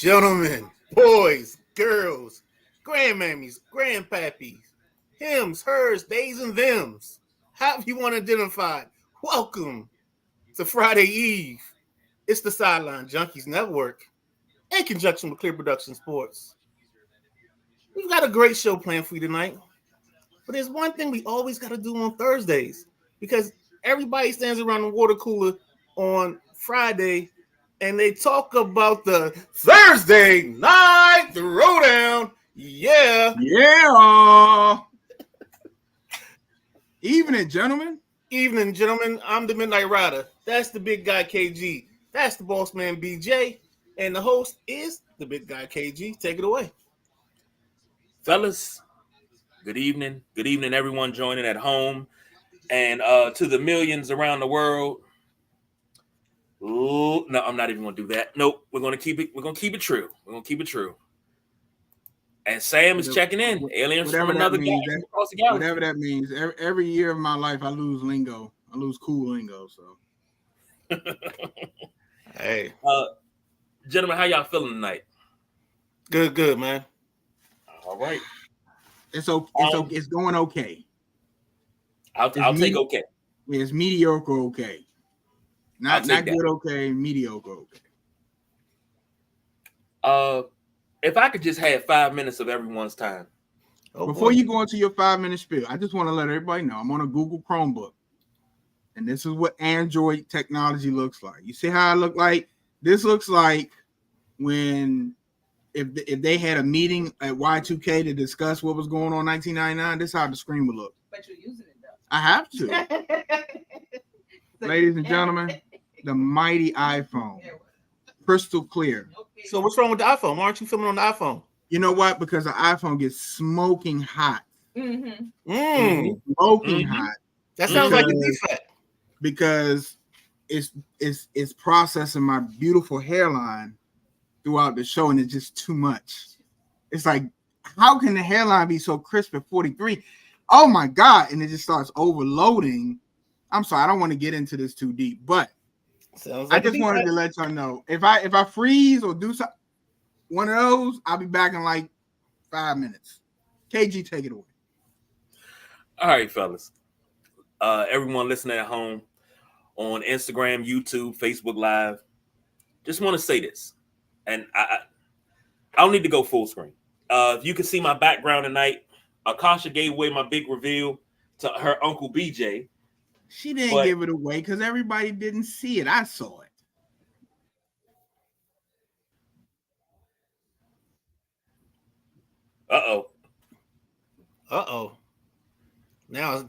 gentlemen, boys, girls, grandmammies, grandpappies, hims, hers, theys, and thems, however you want to identify it, welcome to Friday Eve. It's the Sideline Junkies Network in conjunction with Clear Production Sports. We've got a great show planned for you tonight, but there's one thing we always got to do on Thursdays because everybody stands around the water cooler on Friday and they talk about the Thursday night throwdown. Yeah. Evening, gentlemen. Evening, gentlemen. I'm the Midnight Rider. That's the big guy KG. That's the boss man BJ. And the host is the big guy KG. Take it away. Fellas, good evening. Good evening, everyone joining at home. And to the millions around the world. Ooh, no, I'm not even gonna do that. Nope, we're gonna keep it true. We're gonna keep it true. And Sam is checking in. Aliens from another galaxy across the galaxy. Whatever that means. Every year of my life, I lose lingo. I lose cool lingo. So, hey, gentlemen, how y'all feeling tonight? Good, man. All right. It's going okay. I'll take okay. It's mediocre okay. Not good okay, mediocre okay. If I could just have 5 minutes of everyone's time. Before you go into your 5-minute spiel, I just want to let everybody know I'm on a Google Chromebook. And this is what Android technology looks like. You see how I look like? This looks like when if they had a meeting at Y2K to discuss what was going on in 1999, this is how the screen would look. But you're using it though. I have to. Ladies and gentlemen, the mighty iPhone. Crystal clear. So what's wrong with the iPhone? Why aren't you filming on the iPhone? You know what? Because the iPhone gets smoking hot. Mm-hmm. Smoking hot. That sounds like a defect. Because it's processing my beautiful hairline throughout the show, and it's just too much. It's like, how can the hairline be so crisp at 43? Oh my God. And it just starts overloading. I'm sorry, I don't want to get into this too deep, but I just wanted to let y'all know if I freeze or do something, one of those, I'll be back in like 5 minutes. KG, take it away. All right, fellas. Everyone listening at home on Instagram, YouTube, Facebook Live, just want to say this, and I don't need to go full screen. If you can see my background tonight, Akasha gave away my big reveal to her uncle BJ. She didn't give it away because everybody didn't see it. I saw it. Uh-oh. Now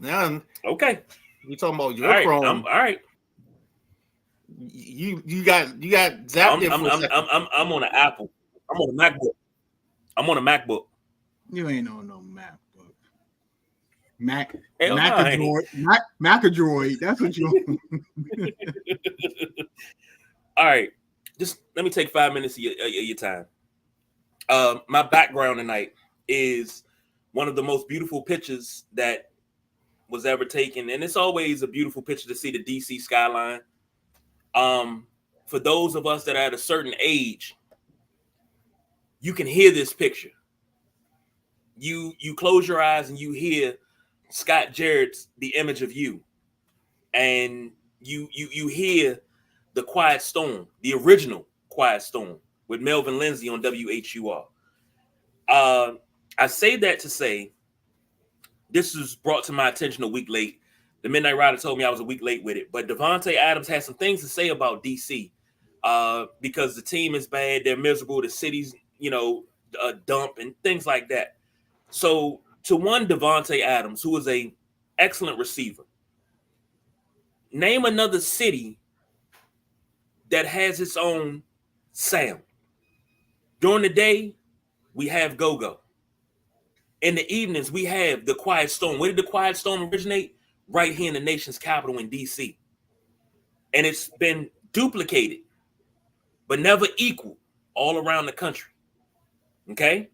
okay. You talking about your Chrome. All right. You got zapped. I'm on an Apple. I'm on a MacBook. You ain't on no MacBook. Macadroid. That's what you. All right, just let me take 5 minutes of your time. My background tonight is one of the most beautiful pictures that was ever taken, and it's always a beautiful picture to see the DC skyline. For those of us that are at a certain age, you can hear this picture. You close your eyes and you hear Scott Jarrett's The Image of You, and you hear the Quiet Storm, the original Quiet Storm with Melvin Lindsay on WHUR. I say that to say this was brought to my attention a week late. The Midnight Rider told me I was a week late with it, but Devontae Adams had some things to say about DC because the team is bad, they're miserable, the city's a dump and things like that. So to one Devontae Adams, who is a excellent receiver, name another city that has its own sound. During the day, we have Go-Go. In the evenings, we have the Quiet Storm. Where did the Quiet Storm originate? Right here in the nation's capital in DC. And it's been duplicated, but never equal all around the country. Okay?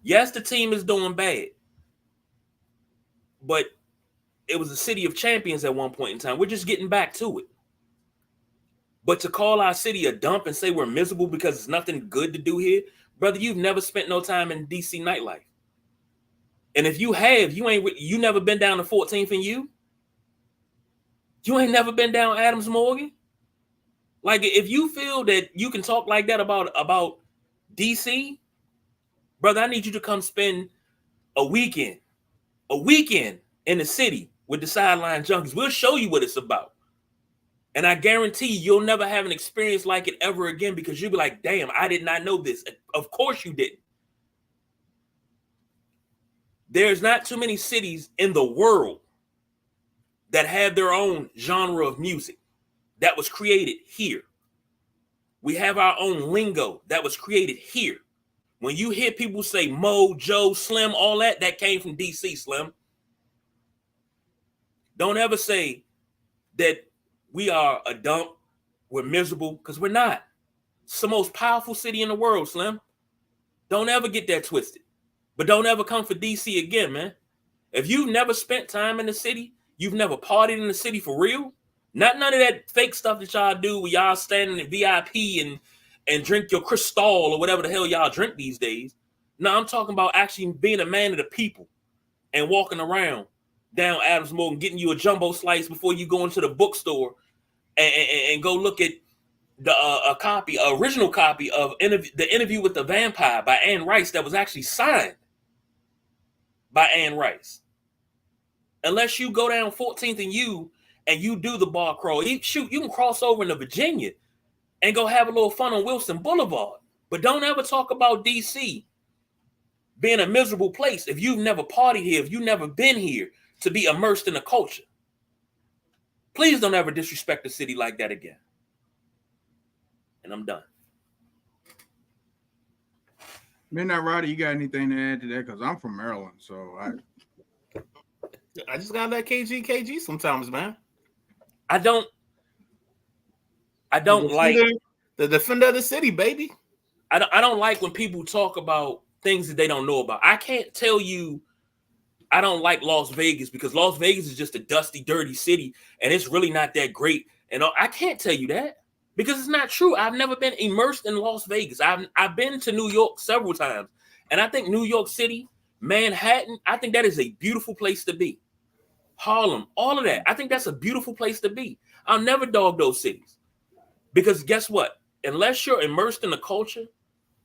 Yes, the team is doing bad, but it was a city of champions at one point in time. We're just getting back to it. But to call our city a dump and say we're miserable because there's nothing good to do here, brother, you've never spent no time in DC nightlife. And if you have, you never been down to 14th and you ain't never been down Adams Morgan. Like, if you feel that you can talk like that about DC, brother, I need you to come spend a weekend in the city with the Sideline Junkies. We'll show you what it's about. And I guarantee you'll never have an experience like it ever again, because you'll be like, damn, I did not know this. Of course you didn't. There's not too many cities in the world that have their own genre of music that was created here. We have our own lingo that was created here. When you hear people say Mo, Joe, Slim, all that came from DC, Slim. Don't ever say that we are a dump, we're miserable, because we're not. It's the most powerful city in the world, Slim. Don't ever get that twisted. But don't ever come for DC again, man. If you've never spent time in the city, you've never partied in the city for real, none of that fake stuff that y'all do where y'all standing in VIP and drink your Cristal or whatever the hell y'all drink these days. No, I'm talking about actually being a man of the people and walking around down Adams Morgan, getting you a jumbo slice before you go into the bookstore and go look at the original copy of the Interview with the Vampire by Anne Rice that was actually signed by Anne Rice. Unless you go down 14th and you do the bar crawl, you can cross over into Virginia and go have a little fun on Wilson Boulevard. But don't ever talk about DC being a miserable place if you've never partied here, if you've never been here to be immersed in the culture. Please don't ever disrespect a city like that again. And I'm done. Midnight Rider, you got anything to add to that? Because I'm from Maryland, so I just got that KG sometimes, man. I don't like the defender of the city, baby. I don't like when people talk about things that they don't know about. I can't tell you I don't like Las Vegas because Las Vegas is just a dusty, dirty city, and it's really not that great. And I can't tell you that because it's not true. I've never been immersed in Las Vegas. I've been to New York several times, and I think New York City, Manhattan, I think that is a beautiful place to be. Harlem, all of that. I think that's a beautiful place to be. I'll never dog those cities because guess what? Unless you're immersed in the culture,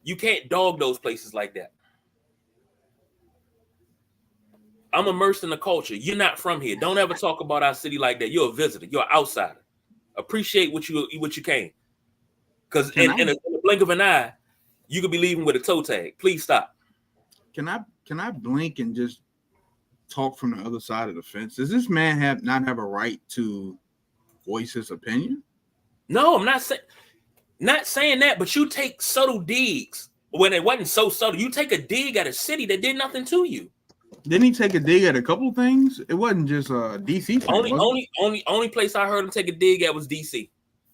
you can't dog those places like that. I'm immersed in the culture. You're not from here. Don't ever talk about our city like that. You're a visitor. You're an outsider. Appreciate what you came. Because in the blink of an eye, you could be leaving with a toe tag. Please stop. Can I blink and just talk from the other side of the fence? Does this man not have a right to voice his opinion? No, I'm not saying that, but you take subtle digs when it wasn't so subtle. You take a dig at a city that did nothing to you. Didn't he take a dig at a couple things? It wasn't just DC. Only place I heard him take a dig at was DC,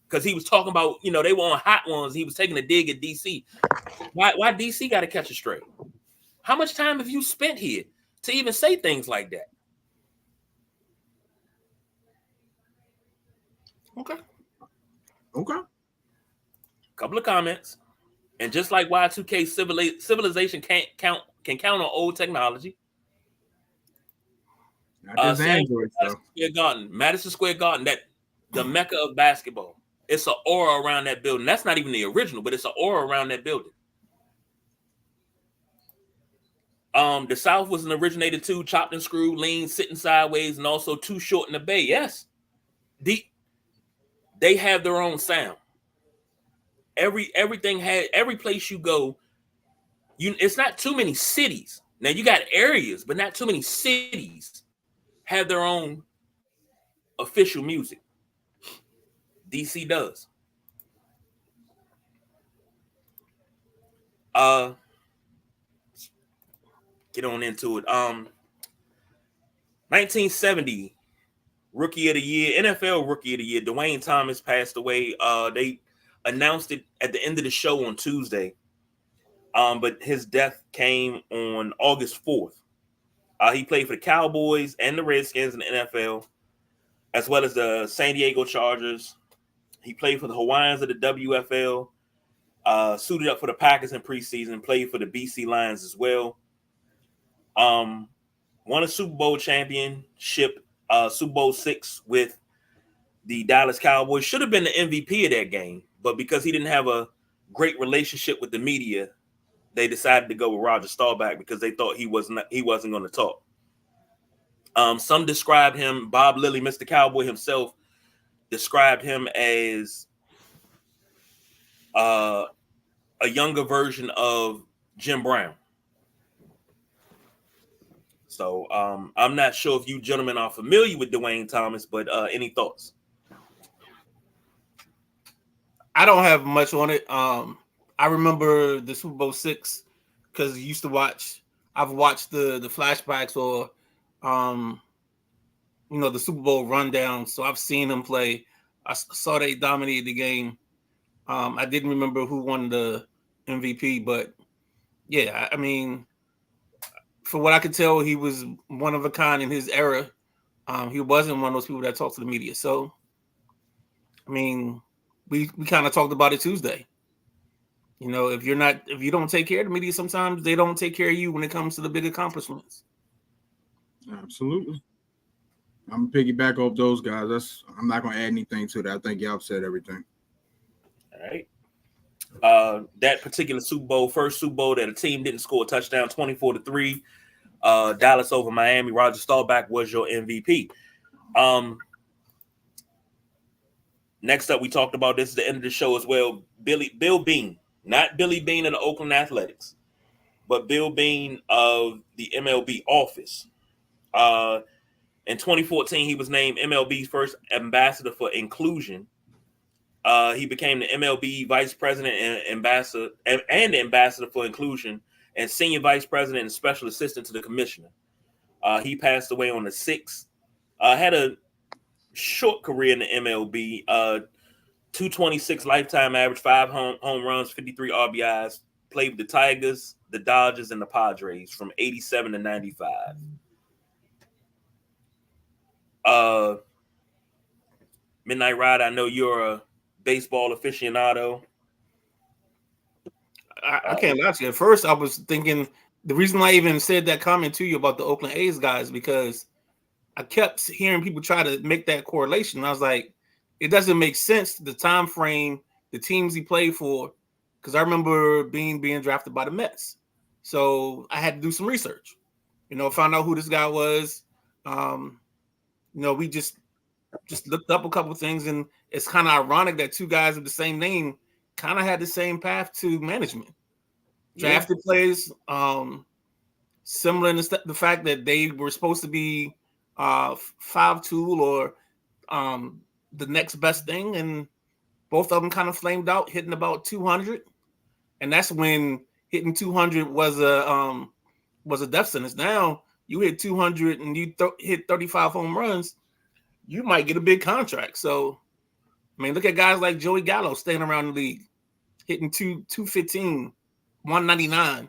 because he was talking about they were on Hot Ones. He was taking a dig at DC. Why DC got to catch a stray? How much time have you spent here to even say things like that? Okay. Couple of comments, and just like Y2K, civilization can count on old technology. Not Android, Madison Square Garden, that the mecca of basketball. It's an aura around that building. That's not even the original, but it's an aura around that building. The South was an originated too, chopped and screwed, lean, sitting sideways, and also too short in the Bay. Yes, they have their own sound. Everything had every place you go. It's not too many cities. Now you got areas, but not too many cities have their own official music. DC does. Get on into it. 1970 Rookie of the Year, NFL Rookie of the Year, Dwayne Thomas passed away. They announced it at the end of the show on Tuesday. But his death came on August 4th. He played for the Cowboys and the Redskins in the NFL, as well as the San Diego Chargers. He played for the Hawaiians of the WFL. Suited up for the Packers in preseason. Played for the BC Lions as well. Won a Super Bowl championship, Super Bowl 6 with the Dallas Cowboys. Should have been the MVP of that game, but because he didn't have a great relationship with the media, they decided to go with Roger Staubach because they thought he wasn't going to talk. Some described him, Bob Lilly, Mr. Cowboy himself, described him as a younger version of Jim Brown. So I'm not sure if you gentlemen are familiar with Dwayne Thomas, but any thoughts? I don't have much on it. I remember the Super Bowl 6 because I've watched the flashbacks or the Super Bowl rundown. So I've seen him play. I saw they dominated the game. I didn't remember who won the MVP, but yeah, I mean, for what I could tell, he was one of a kind in his era. He wasn't one of those people that talked to the media. So, I mean, we kind of talked about it Tuesday. If you don't take care of the media, sometimes they don't take care of you when it comes to the big accomplishments. Absolutely. I'm gonna piggyback off those guys. I'm not gonna add anything to that. I think y'all said everything. All right. That particular first Super Bowl that a team didn't score a touchdown, 24-3. Dallas over Miami. Roger Staubach was your MVP. Next up, we talked about this at the end of the show as well. Bill Bean, not Billy Bean of the Oakland Athletics, but Bill Bean of the MLB office. In 2014, he was named MLB's first ambassador for inclusion. He became the MLB vice president and ambassador for inclusion and senior vice president and special assistant to the commissioner. He passed away on the 6th. Had a short career in the MLB. 226 lifetime average, 5 home runs, 53 RBIs. Played with the Tigers, the Dodgers, and the Padres from 87 to 95. Midnight Ride, I know you're a baseball aficionado. I can't lie to you. At first, I was thinking the reason I even said that comment to you about the Oakland A's guys because I kept hearing people try to make that correlation. I was like, it doesn't make sense, the time frame, the teams he played for, because I remember being drafted by the Mets. So I had to do some research. Found out who this guy was. We just looked up a couple of things, and it's kind of ironic that two guys with the same name kind of had the same path to management. Drafted players, similar in the fact that they were supposed to be 5 tool or the next best thing, and both of them kind of flamed out, hitting about 200, and that's when hitting 200 was a death sentence. Now you hit 200 and you hit 35 home runs, you might get a big contract. So, I mean, look at guys like Joey Gallo staying around the league, hitting 215, 199,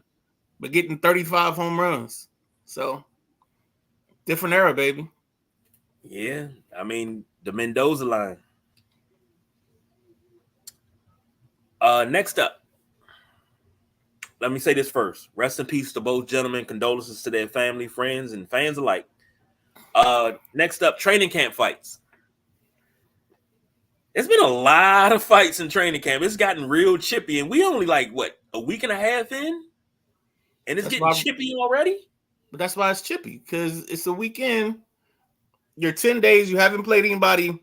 but getting 35 home runs. So, different era, baby. Yeah, I mean, the Mendoza line. Next up, let me say this first. Rest in peace to both gentlemen. Condolences to their family, friends, and fans alike. Next up, training camp fights. There's been a lot of fights in training camp. It's gotten real chippy, and we only a week and a half in, and it's getting chippy already. But that's why it's chippy, because it's a weekend. You're 10 days. You haven't played anybody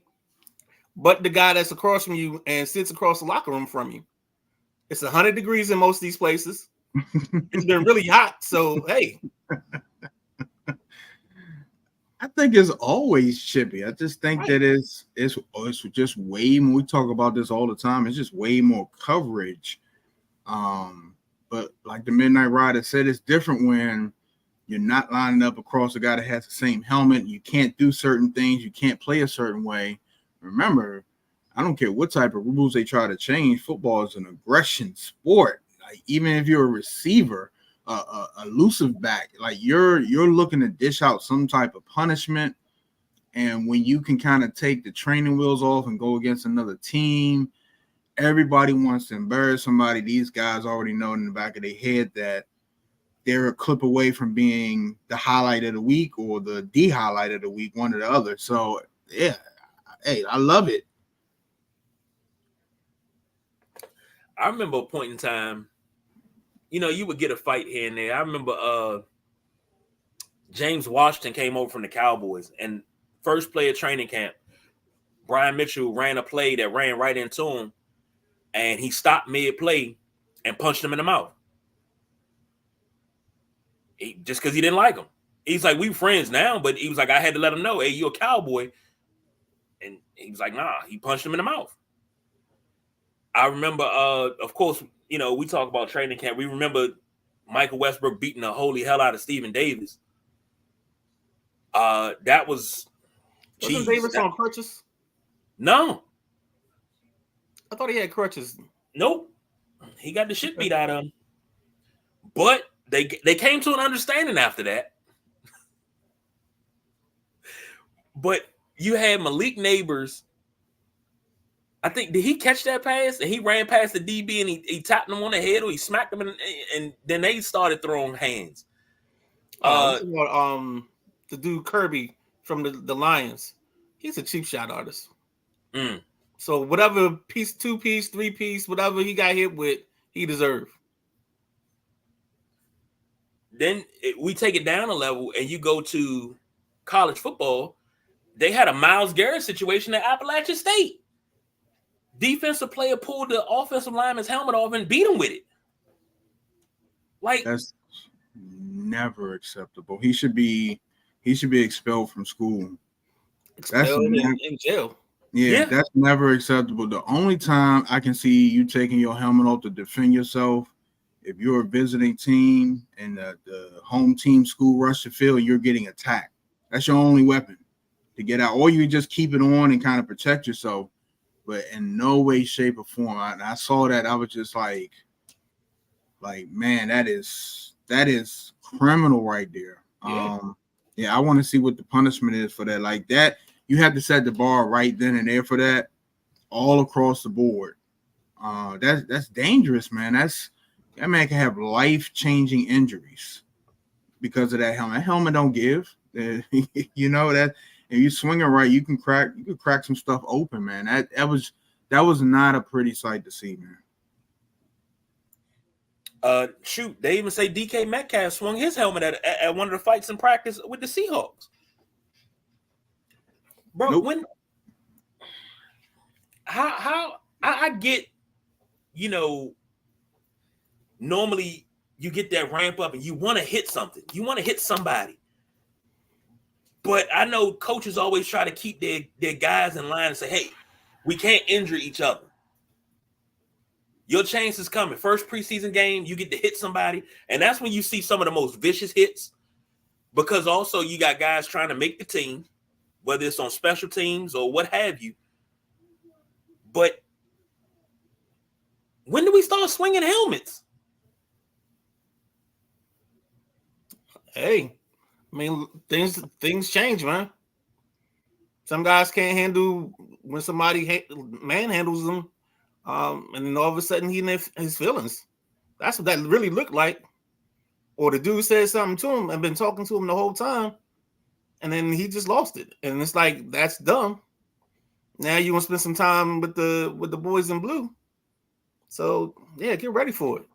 but the guy that's across from you and sits across the locker room from you. It's 100 degrees in most of these places. It's been really hot. So, hey. I think it's always chippy. I just think that it's just way more. We talk about this all the time. It's just way more coverage. But like the Midnight Rider said, it's different when you're not lining up across a guy that has the same helmet. You can't do certain things. You can't play a certain way. Remember, I don't care what type of rules they try to change. Football is an aggression sport. Like, even if you're a receiver, elusive back, like you're looking to dish out some type of punishment. And when you can kind of take the training wheels off and go against another team, everybody wants to embarrass somebody. These guys already know in the back of their head that they're a clip away from being the highlight of the week or the highlight of the week, one or the other. So, yeah, hey, I love it. I remember a point in time, you would get a fight here and there. I remember James Washington came over from the Cowboys, and first play of training camp, Brian Mitchell ran a play that ran right into him, and he stopped mid-play and punched him in the mouth. Just because he didn't like him. He's like, we friends now, but he was like, I had to let him know, hey, you're a Cowboy. And he was like, nah, he punched him in the mouth. I remember, of course, we talk about training camp. We remember Michael Westbrook beating the holy hell out of Stephen Davis. That was Wasn't Davis on crutches? No. I thought he had crutches. Nope. He got the shit beat out of him. But they came to an understanding after that. But you had Malik Neighbors. I think, did he catch that pass? And he ran past the DB and he tapped him on the head, or he smacked him, and then they started throwing hands. The dude Kirby from the Lions, he's a cheap shot artist. So whatever piece, 2-piece, 3-piece, whatever he got hit with, he deserved. Then we take it down a level and you go to college football. They had a Myles Garrett situation at Appalachian State. Defensive player pulled the offensive lineman's helmet off and beat him with it. Like, that's never acceptable. He should be expelled from school. Expelled in jail. Yeah, that's never acceptable. The only time I can see you taking your helmet off to defend yourself, if you're a visiting team and the home team school rush the field, you're getting attacked. That's your only weapon to get out. Or you just keep it on and kind of protect yourself. But in no way, shape, or form. I saw that. I was just like, man, that is criminal right there. Yeah, I want to see what the punishment is for that. Like that, you have to set the bar right then and there for that, all across the board. That's dangerous, man. That man can have life-changing injuries because of that helmet. That helmet don't give. You know that. If you swing it right, you can crack some stuff open, man. That was not a pretty sight to see, man. Shoot, they even say DK Metcalf swung his helmet at one of the fights in practice with the Seahawks. Bro, nope. How I get, normally you get that ramp up and you want to hit something. You want to hit somebody. But I know coaches always try to keep their guys in line and say, hey, we can't injure each other. Your chance is coming. First preseason game, you get to hit somebody. And that's when you see some of the most vicious hits. Because also you got guys trying to make the team, whether it's on special teams or what have you. But when do we start swinging helmets? Hey. I mean, things change, man. Some guys can't handle when somebody manhandles them, and then all of a sudden he in his feelings. That's what that really looked like. Or the dude said something to him and been talking to him the whole time, and then he just lost it. And it's like, that's dumb. Now you want to spend some time with the boys in blue. So yeah, get ready for it.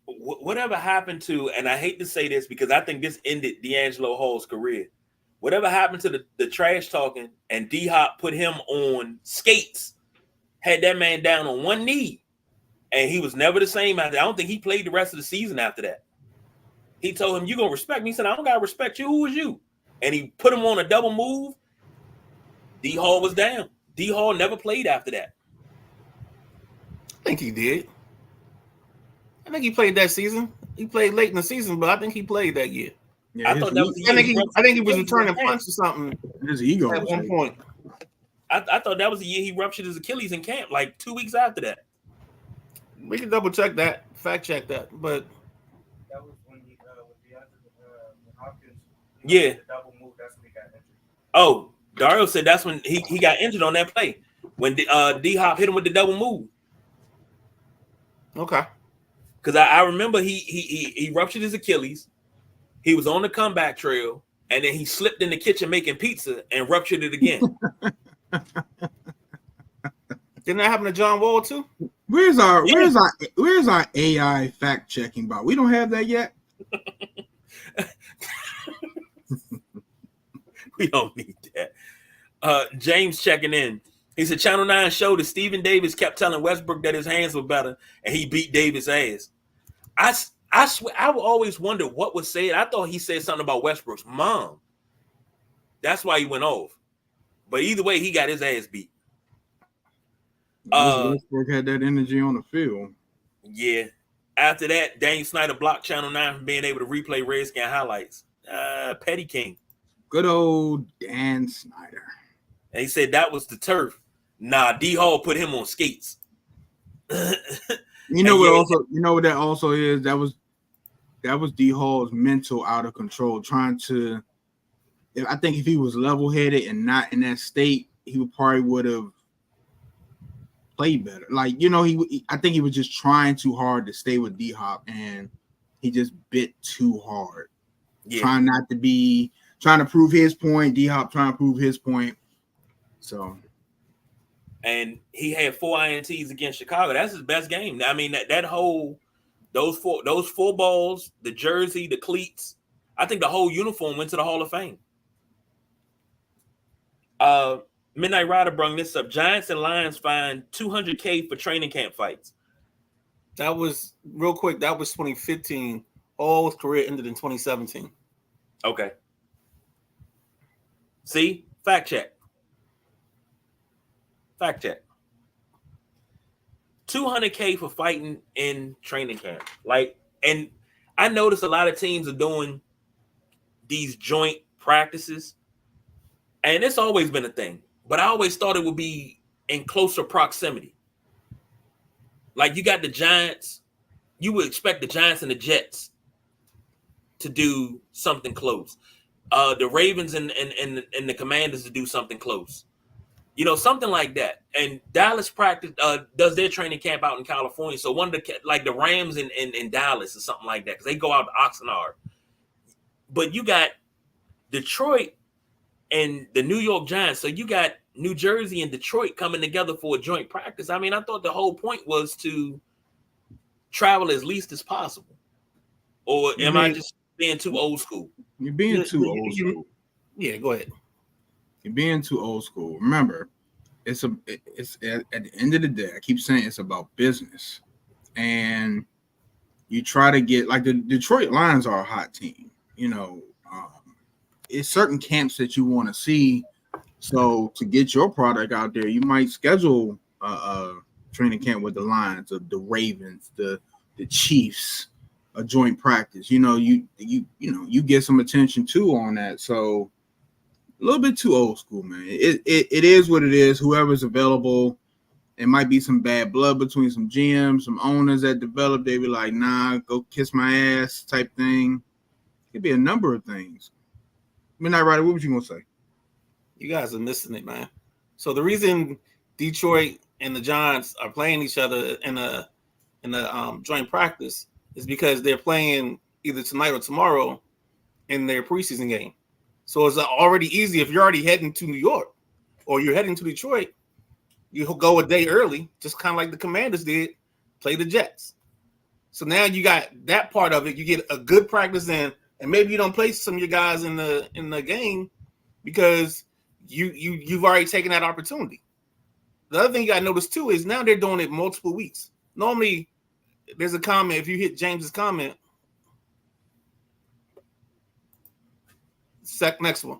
Whatever happened to, and I hate to say this because I think this ended D'Angelo Hall's career. Whatever happened to the trash talking, and D-Hop put him on skates, had that man down on one knee, and he was never the same after. I don't think he played the rest of the season after that. He told him, "You gonna respect me?" He said, "I don't gotta respect you. Who is you?" And he put him on a double move. D-Hall was down. D-Hall never played after that. I think he did. I think he played that season. He played late in the season, but I think he played that year. Yeah, I thought that was the year. I think he was returning punch or something. His ego at one point. I thought that was the year he ruptured his Achilles in camp, like 2 weeks after that. We can double check that, fact check that, but that was when he with Hopkins. Yeah. The double move. That's when he got injured. Oh, Dario said that's when he got injured on that play when D Hop hit him with the double move. Okay. Because I remember he ruptured his Achilles. He was on the comeback trail, and then he slipped in the kitchen making pizza and ruptured it again. Didn't that happen to John Wall too? Where's our AI fact checking bot? We don't have that yet. We don't need that. James checking in. He said Channel 9 showed that Stephen Davis kept telling Westbrook that his hands were better, and he beat Davis' ass. I swear, I would always wonder what was said. I thought he said something about Westbrook's mom. That's why he went off. But either way, he got his ass beat. Westbrook had that energy on the field. Yeah. After that, Daniel Snyder blocked Channel 9 from being able to replay Redskin highlights. Petty King. Good old Dan Snyder. And he said that was the turf. Nah, D Hall put him on skates. You know what? Also, you know what that also is. That was D Hall's mental out of control, trying to. I think if he was level headed and not in that state, he would have played better. Like, you know, I think he was just trying too hard to stay with D Hop, and he just bit too hard. Yeah. Trying to prove his point. D Hop trying to prove his point. So. And he had 4 INTs against Chicago. That's his best game. I mean, those four balls, the jersey, the cleats. I think the whole uniform went to the Hall of Fame. Midnight Rider brung this up. Giants and Lions fined $200K for training camp fights. That was real quick. That was 2015. Hall's career ended in 2017. Okay. See, fact check. 200K for fighting in training camp. Like, and I noticed a lot of teams are doing these joint practices, and it's always been a thing. But I always thought it would be in closer proximity. Like, you got the Giants, you would expect the Giants and the Jets to do something close. The Ravens and the Commanders to do something close. You know, something like that. And Dallas does their training camp out in California. So one of the Rams in Dallas or something like that, because they go out to Oxnard. But you got Detroit and the New York Giants. So you got New Jersey and Detroit coming together for a joint practice. I mean, I thought the whole point was to travel as least as possible. Or am I just being too old school? You're being too old school. Yeah, go ahead. You're being too old school. Remember, it's at the end of the day, I keep saying it's about business. And you try to get, like, the Detroit Lions are a hot team. You know, it's certain camps that you want to see. So to get your product out there, you might schedule a training camp with the Lions, the Ravens, the Chiefs, a joint practice. You know, you get some attention too on that. So a little bit too old school, man. It is what it is. Whoever's available, it might be some bad blood between some GMs, some owners that develop. They be like, nah, go kiss my ass type thing. It could be a number of things. Midnight Rider, what was you gonna say? You guys are missing it, man. So the reason Detroit and the Giants are playing each other in a joint practice is because they're playing either tonight or tomorrow in their preseason game. So it's already easy if you're already heading to New York or you're heading to Detroit, you go a day early, just kind of like the Commanders did, play the Jets. So now you got that part of it. You get a good practice in, and maybe you don't play some of your guys in the game because you've already taken that opportunity. The other thing you got to notice too is now they're doing it multiple weeks. Normally, there's a comment. If you hit James's comment, next one.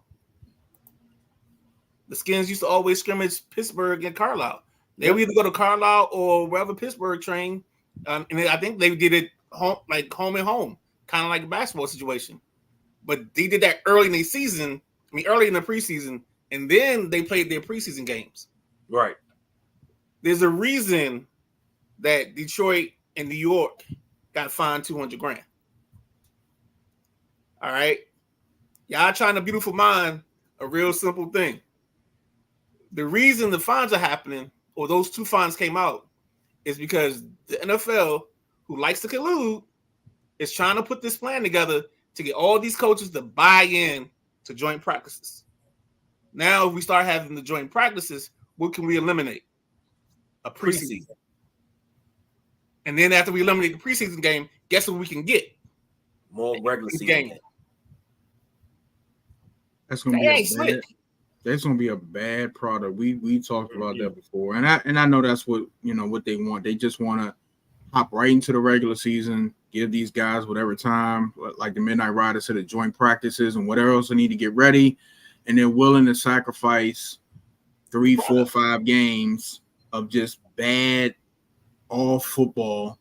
The Skins used to always scrimmage Pittsburgh and Carlisle. They would either go to Carlisle or wherever Pittsburgh trained, and I think they did it home and home, kind of like a basketball situation. But they did that early in the season. I mean, early in the preseason, and then they played their preseason games. Right. There's a reason that Detroit and New York got fined $200,000. All right. Y'all trying to beautiful mind a real simple thing. the reason the fines are happening, or those 2 fines came out, is because the NFL, who likes to collude, is trying to put this plan together to get all these coaches to buy in to joint practices. Now, if we start having the joint practices, what can we eliminate? A preseason. And then after we eliminate the preseason game, guess what we can get? More regular season game. That's gonna be a bad product. We talked about that before, and I know that's what what they want. They just want to hop right into the regular season, give these guys whatever time, like the Midnight Riders, to the joint practices and whatever else they need to get ready, and they're willing to sacrifice 3, 4, 5 games of just bad all football.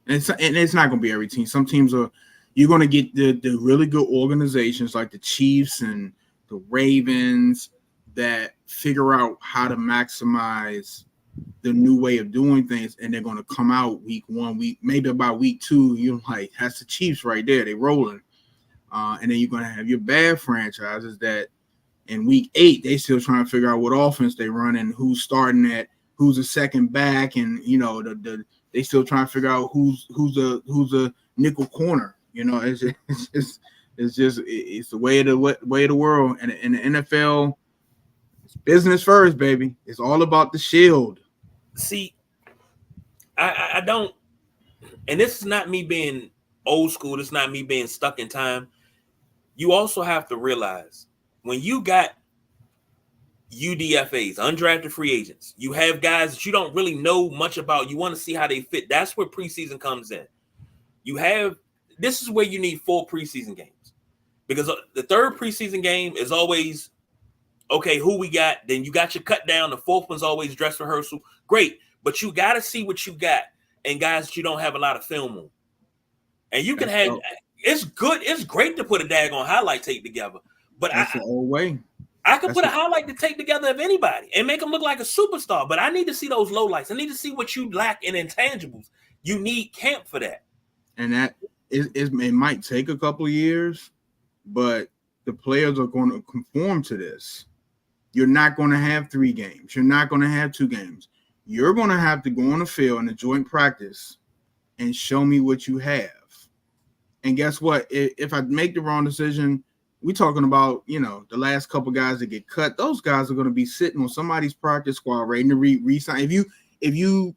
And it's not going to be every team. Some teams you're going to get the really good organizations like the Chiefs and the Ravens that figure out how to maximize the new way of doing things, and they're going to come out week 1, maybe about week 2. You're like, that's the Chiefs right there. They're rolling. And then you're going to have your bad franchises that in week 8, they still trying to figure out what offense they run and who's starting at, who's a second back, and they still trying to figure out who's a nickel corner. It's the way of the world. And in the NFL, it's business first, baby. It's all about the shield. See, I don't, and this is not me being old school. This is not me being stuck in time. You also have to realize when you got UDFAs, undrafted free agents, you have guys that you don't really know much about. You want to see how they fit. That's where preseason comes in. This is where you need 4 preseason games, because the 3rd preseason game is always, okay, who we got? Then you got your cut down. The 4th one's always dress rehearsal. Great. But you got to see what you got and guys that you don't have a lot of film on. And you can have, it's good. It's great to put a daggone highlight tape together. But that's the old way. I could put a highlight tape together of anybody and make them look like a superstar. But I need to see those lowlights. I need to see what you lack in intangibles. You need camp for that. And that it might take a couple of years, but the players are going to conform to this. You're not going to have 3 games. You're not going to have 2 games. You're going to have to go on the field in a joint practice and show me what you have. And guess what? If I make the wrong decision, we're talking about, the last couple guys that get cut. Those guys are going to be sitting on somebody's practice squad ready to re-sign. If you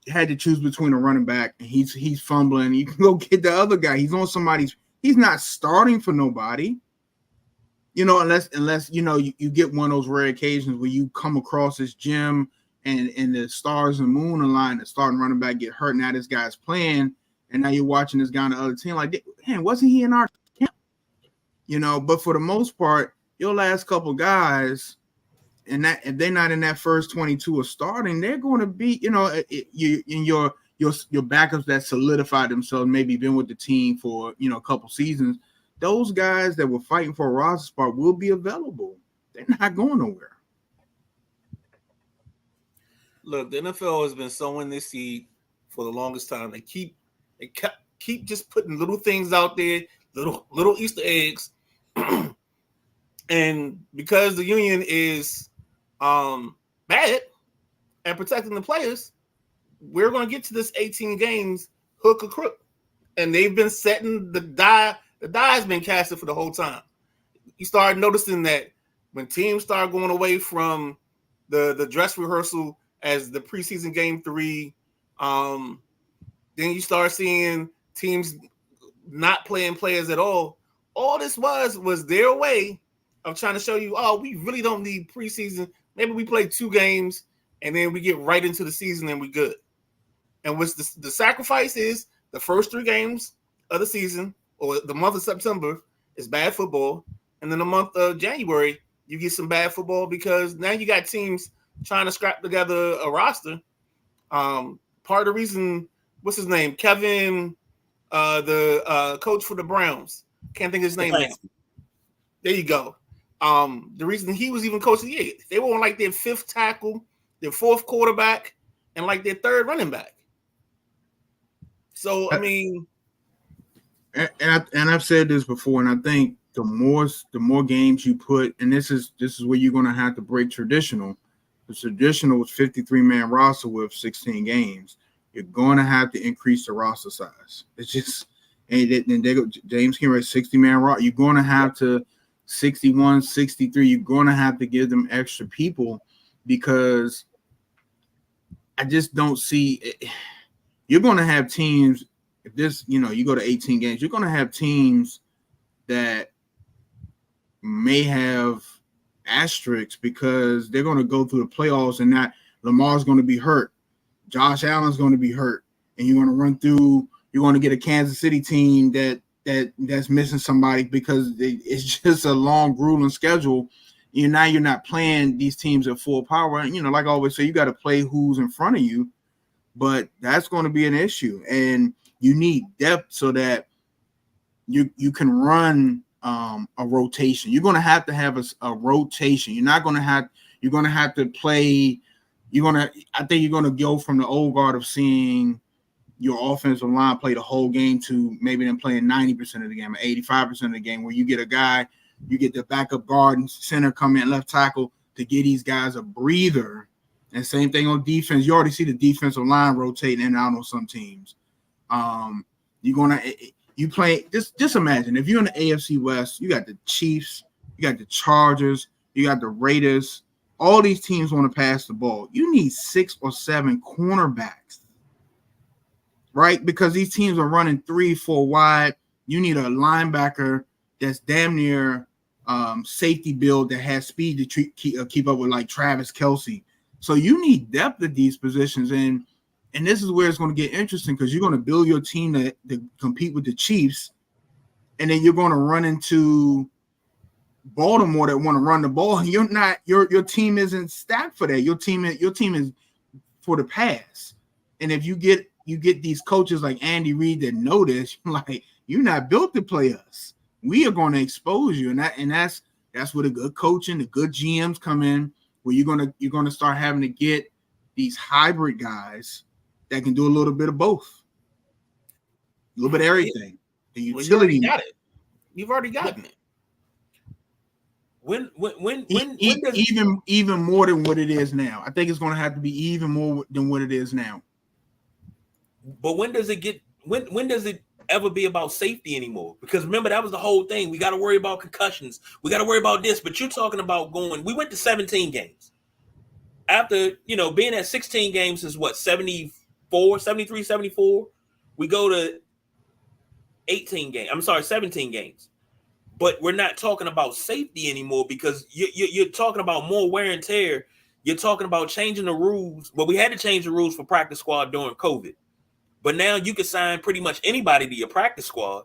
had to choose between a running back and he's fumbling, you can go get the other guy. He's on somebody's. He's not starting for nobody. Unless you get one of those rare occasions where you come across this gym and the stars and moon align, the starting running back get hurt. Now this guy's playing, and now you're watching this guy on the other team like, man, wasn't he in our camp? But for the most part, your last couple guys, and that if they're not in that first 22 of starting, they're going to be, your backups that solidified themselves, maybe been with the team for a couple seasons. Those guys that were fighting for a roster spot will be available. They're not going nowhere. Look, the NFL has been sowing this seed for the longest time. They keep just putting little things out there, little Easter eggs. And because the union is bad at protecting the players, we're going to get to this 18 games hook or crook. And they've been setting the die. The die has been casted for the whole time. You start noticing that when teams start going away from the dress rehearsal as the preseason game 3, then you start seeing teams not playing players at all. All this was their way of trying to show you, we really don't need preseason. Maybe we play 2 games and then we get right into the season and we good. And what's the sacrifice is the first 3 games of the season or the month of September is bad football. And then the month of January, you get some bad football because now you got teams trying to scrap together a roster. Part of the reason, what's his name? Kevin, the coach for the Browns. Can't think of his name now. There you go. The reason he was even coaching, they were on like their 5th tackle, their 4th quarterback, and like their 3rd running back. So, I mean, and I've said this before, and I think the more games you put, and this is where you're going to have to break traditional. The traditional was 53-man roster with 16 games. You're going to have to increase the roster size. It's just, and they go James King, 60-man roster. You're going to have to 61, 63. You're going to have to give them extra people because I just don't see it. You're going to have teams. If this, you go to 18 games, you're going to have teams that may have asterisks because they're going to go through the playoffs and not Lamar's going to be hurt. Josh Allen's going to be hurt. And you're going to run through, you're going to get a Kansas City team that's missing somebody because it's just a long, grueling schedule. You're not playing these teams at full power. And, like I always say, you got to play who's in front of you. But that's going to be an issue. And you need depth so that you can run a rotation. You're going to have a rotation. You're going to have to play. I think you're going to go from the old guard of seeing your offensive line play the whole game to maybe them playing 90% of the game or 85% of the game, where you get a guy, you get the backup guard and center come in left tackle to give these guys a breather. And same thing on defense. You already see the defensive line rotating in and out on some teams. You play just imagine if you're in the AFC West, you got the Chiefs, you got the Chargers, you got the Raiders. All these teams want to pass the ball. You need 6 or 7 cornerbacks, right? Because these teams are running 3-4 wide. You need a linebacker that's damn near safety build that has speed to keep up with like Travis Kelce. So you need depth at these positions, and this is where it's going to get interesting because you're going to build your team to compete with the Chiefs, and then you're going to run into Baltimore that want to run the ball. And you're not your team isn't stacked for that. Your team is for the pass. And if you get these coaches like Andy Reid that know this, like you're not built to play us. We are going to expose you, and that's where the good coaching, the good GMs come in. Where you're gonna start having to get these hybrid guys that can do a little bit of both, a little bit of everything. The utility, you got it. You've already gotten it. When even more than what it is now. I think it's going to have to be even more than what it is now. But when does it ever be about safety anymore? Because remember, that was the whole thing. We got to worry about concussions. We got to worry about this. But you're talking about we went to 17 games. After, being at 16 games is what, 74, 73, 74? We go to 17 games. But we're not talking about safety anymore because you're talking about more wear and tear. You're talking about changing the rules. Well, we had to change the rules for practice squad during COVID. But now you can sign pretty much anybody to your practice squad.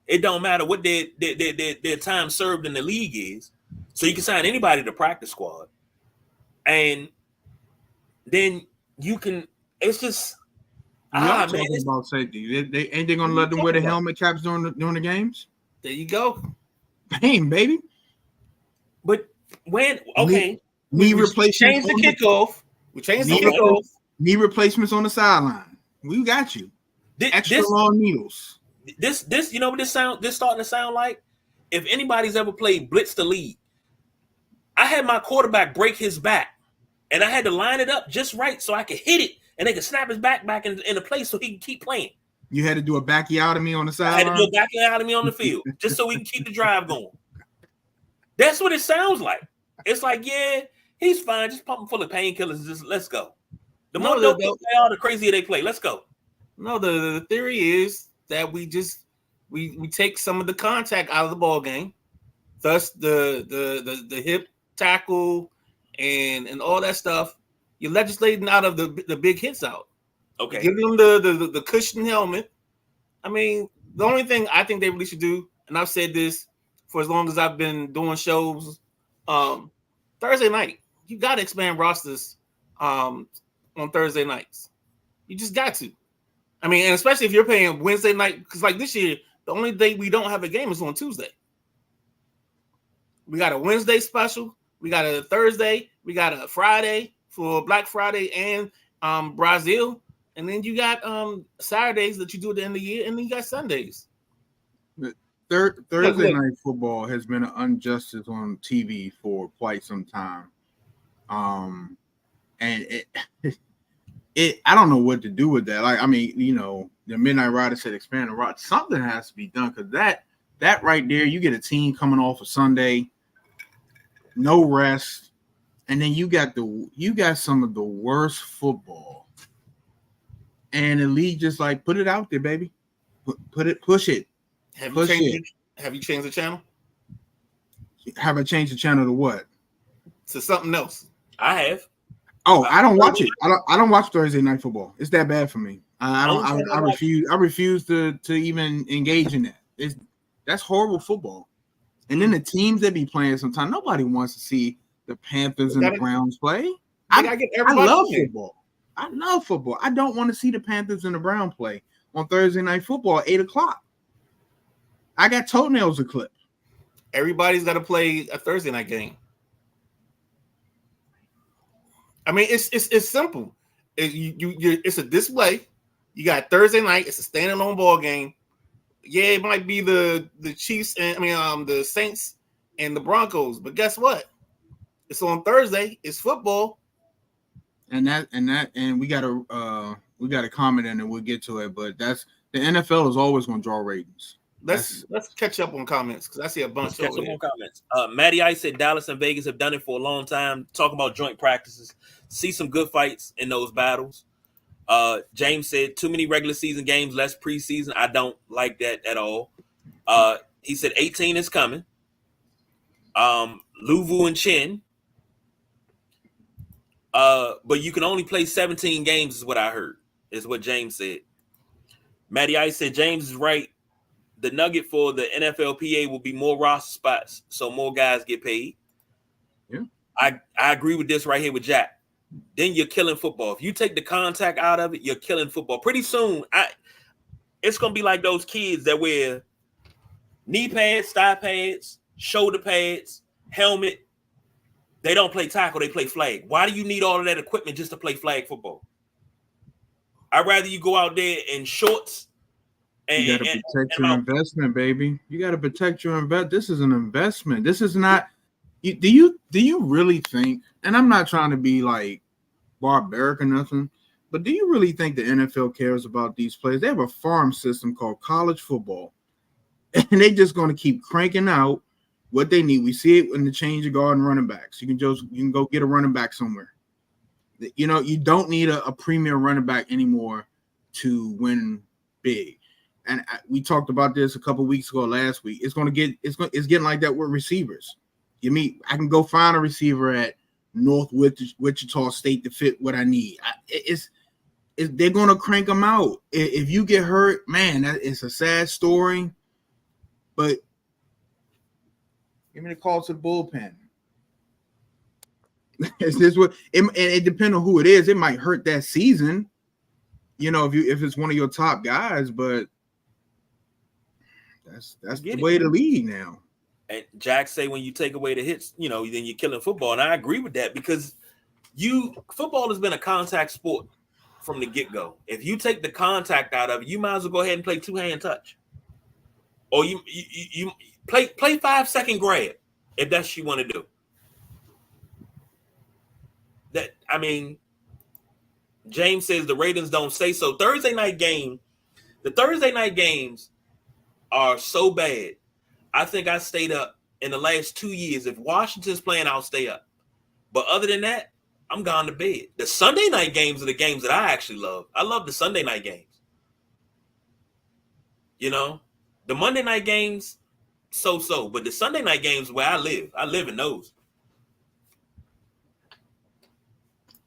It don't matter what their time served in the league is. So you can sign anybody to practice squad. And then you can, it's just, talking about safety. They ain't they going to let them wear the helmet caps during the games? There you go. Bang, baby. But when, okay. Knee replacements. Change the kickoff. We changed the kickoff. Knee replacements on the sideline. We got you. Extra long needles. This what this starting to sound like? If anybody's ever played Blitz the League, I had my quarterback break his back, and I had to line it up just right so I could hit it, and they could snap his back into place so he can keep playing. You had to do a backiotomy on the sideline? I had to do a backiotomy on the field just so we can keep the drive going. That's what it sounds like. It's like, yeah, he's fine. Just pump him full of painkillers. Just let's go. The more they play, the crazier they play. Let's go. No, the theory is that we take some of the contact out of the ball game, thus the hip tackle and all that stuff. You're legislating out of the big hits out. Okay, give them the cushion helmet. I mean, the only thing I think they really should do, and I've said this for as long as I've been doing shows, Thursday night you got to expand rosters on Thursday nights. You just got to. I mean, and especially if you're paying Wednesday night, because like this year, the only day we don't have a game is on Tuesday. We got a Wednesday special. We got a Thursday. We got a Friday for Black Friday and Brazil. And then you got Saturdays that you do at the end of the year. And then you got Sundays. Thursday night football has been an injustice on TV for quite some time. And it I don't know what to do with that. Like, I mean, the Midnight Rider said expand the roster. Something has to be done, because that right there, you get a team coming off a Sunday, no rest, and then you got some of the worst football, and the league just like, put it out there, baby, push it. Have you changed the channel? Have I changed the channel to what? To something else. I have. Oh, I don't watch it. I don't watch Thursday night football. It's that bad for me. I refuse to even engage in that. That's horrible football. And then the teams that be playing sometimes, nobody wants to see the Panthers and the Browns play. I love football. I love football. I don't want to see the Panthers and the Browns play on Thursday night football at 8:00. I got toenails to clip. Everybody's got to play a Thursday night game. I mean, it's simple. It's a display. You got Thursday night. It's a standalone ball game. Yeah, it might be the Chiefs and the Saints and the Broncos, but guess what? It's on Thursday. It's football. And we got a comment in, and we'll get to it. But the NFL is always going to draw ratings. Let's catch up on comments, because I see a bunch over there. Comments. Matty Ice said Dallas and Vegas have done it for a long time. Talk about joint practices. See some good fights in those battles. James said too many regular season games, less preseason. I don't like that at all. He said 18 is coming. Luvu and Chin. But you can only play 17 games is what I heard, is what James said. Matty Ice said James is right. The nugget for the NFLPA will be more roster spots, so more guys get paid. Yeah, I agree with this right here with Jack. Then you're killing football. If you take the contact out of it, you're killing football. Pretty soon, it's gonna be like those kids that wear knee pads, thigh pads, shoulder pads, helmet. They don't play tackle, they play flag. Why do you need all of that equipment just to play flag football? I'd rather you go out there in shorts. You got to protect your investment, baby. You got to protect your investment. This is an investment. This is not. Do you really think? And I'm not trying to be like barbaric or nothing, but do you really think the NFL cares about these players? They have a farm system called college football, and they're just going to keep cranking out what they need. We see it in the change of guard and running backs. You can go get a running back somewhere. You don't need a premier running back anymore to win big. And we talked about this a couple weeks ago, last week. It's getting like that with receivers. I can go find a receiver at North Wichita State to fit what I need. They're going to crank them out. If you get hurt, man, it's a sad story. But give me the call to the bullpen. It's this what it depends on who it is. It might hurt that season, if it's one of your top guys, but that's the way of the league now. And Jack say when you take away the hits, then you're killing football. And I agree with that, because football has been a contact sport from the get-go. If you take the contact out of it, you might as well go ahead and play two-hand touch. Or you play 5-second grab if that's what you want to do. James says the ratings don't say so. The Thursday night games are so bad. I think I stayed up in the last 2 years. If Washington's playing, I'll stay up. But other than that, I'm gone to bed. The Sunday night games are the games that I actually love. I love the Sunday night games. The Monday night games, so. But the Sunday night games where I live in those.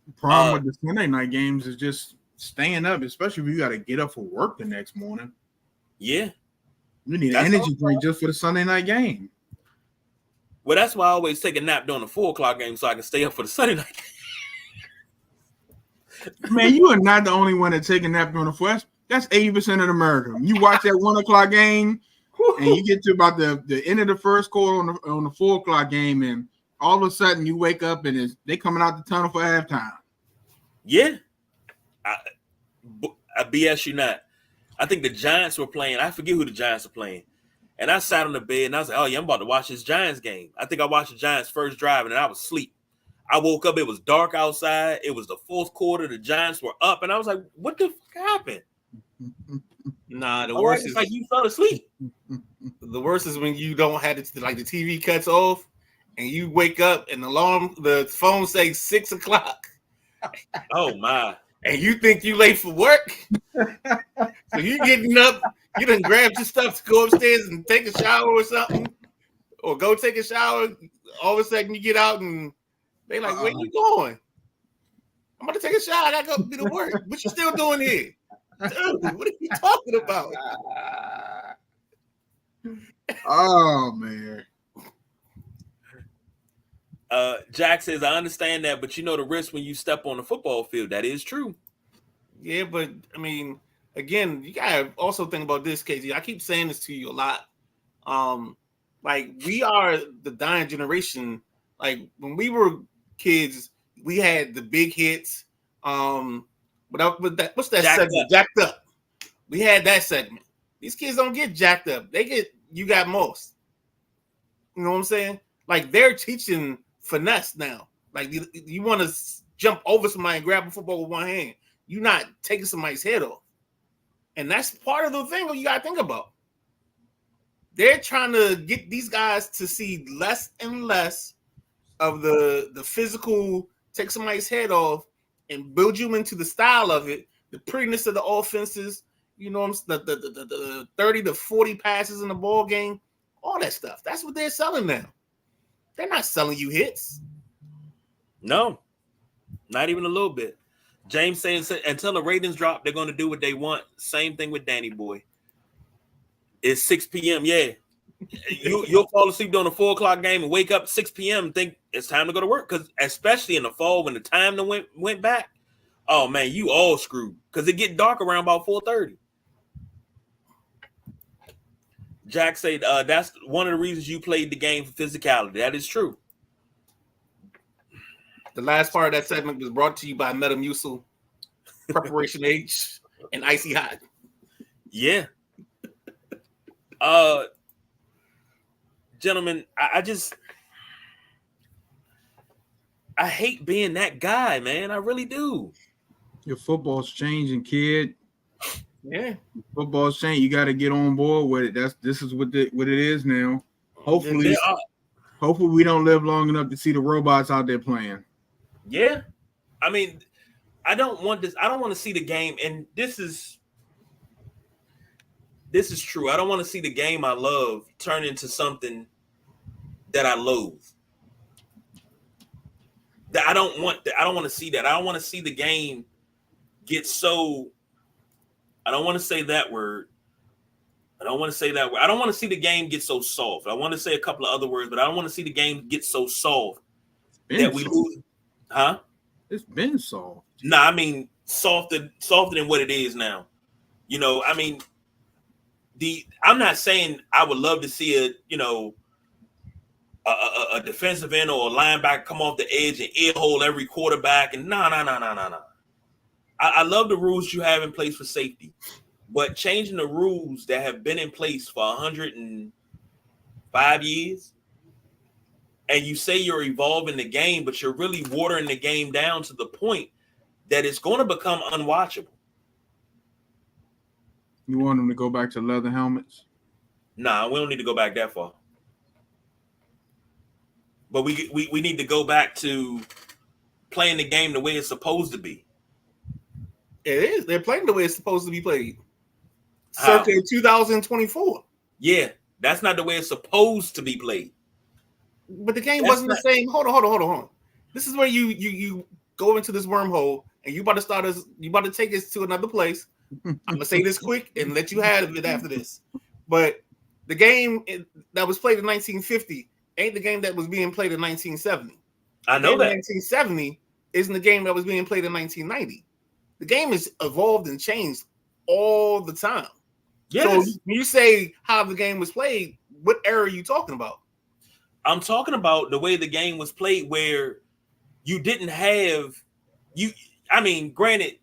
The problem with the Sunday night games is just staying up, especially if you got to get up for work the next morning. Yeah. You need an energy drink just for the Sunday night game. Well, that's why I always take a nap during the 4:00 game so I can stay up for the Sunday night game. Man, you are not the only one that take a nap during the 4. That's 80% of America. You watch that 1:00 game, and you get to about the end of the first quarter on the 4:00 game, and all of a sudden you wake up and they coming out the tunnel for halftime. Yeah, I BS you not. I think the Giants were playing. I forget who the Giants were playing, And I sat on the bed and I was like, oh yeah, I'm about to watch this Giants game. I think I watched the Giants first drive and then I was asleep. I woke up, it was dark outside. It was the fourth quarter. The Giants were up. And I was like, what the fuck happened? Nah, the All worst right, is it's like you fell asleep. the worst is when you don't have it, like the TV cuts off and you wake up and the phone says 6 o'clock. Oh my. And you think you late for work. So you getting up, you done grabbed your stuff to go upstairs and take a shower or something, or go take a shower. All of a sudden you get out and they like, where you going? I'm about to take a shower. I gotta go do the work. What you still doing here? Dude, what are you talking about? Oh man. Jack says, I understand that, but you know the risk when you step on the football field. That is true. Yeah, but I mean, again, you gotta also think about this, KZ. I keep saying this to you a lot. Like we are the dying generation. Like when we were kids, we had the big hits. What's that Jacked segment? Up. Jacked Up. We had that segment. These kids don't get jacked up. They get You Got Most. You know what I'm saying? Like they're teaching finesse now. Like you want to jump over somebody and grab a football with one hand. You're not taking somebody's head off. And that's part of the thing you got to think about. They're trying to get these guys to see less and less of the physical, take somebody's head off and build you into the style of it, the prettiness of the offenses, you know, the 30 to 40 passes in the ball game, all that stuff. That's what they're selling now. They're not selling you hits. No, not even a little bit. James saying until the ratings drop, they're going to do what they want. Same thing with Danny Boy. It's 6 p.m. Yeah. You'll fall asleep during a 4 o'clock game and wake up 6 p.m. and think it's time to go to work. Because especially in the fall when the time went back, oh man, you all screwed. Because it get dark around about 4:30. Jack said that's one of the reasons you played the game for physicality. That is true. The last part of that segment was brought to you by Metamucil, Preparation H, and Icy Hot. Yeah. Gentlemen, I hate being that guy, man. I really do. Your football's changing, kid. Yeah. Football's changing. You got to get on board with it. This is what it is now. Hopefully we don't live long enough to see the robots out there playing. Yeah. I mean, I don't want this. I don't want to see the game, and this is true. I don't want to see the game I love turn into something that I loathe. That I don't want to see that. I don't want to see the game get so. I don't want to say that word. I don't want to say that word. I don't want to see the game get so soft. I want to say a couple of other words, but I don't want to see the game get so soft that we lose. Huh? It's been soft. Nah, I mean softer than what it is now. You know, I mean, I'm not saying I would love to see a defensive end or a linebacker come off the edge and earhole every quarterback and no. I love the rules you have in place for safety, but changing the rules that have been in place for 105 years, and you say you're evolving the game, but you're really watering the game down to the point that it's going to become unwatchable. You want them to go back to leather helmets? Nah, we don't need to go back that far. But we need to go back to playing the game the way it's supposed to be. It is. They're playing the way it's supposed to be played. Circa 2024. Yeah, that's not the way it's supposed to be played. But the game wasn't the same. Hold on. This is where you go into this wormhole and you about to take us to another place. I'm gonna say this quick and let you have it after this. But the game that was played in 1950 ain't the game that was being played in 1970. I know that 1970 isn't the game that was being played in 1990. The game has evolved and changed all the time. Yes. So when you say how the game was played, what era are you talking about? I'm talking about the way the game was played where you didn't have granted,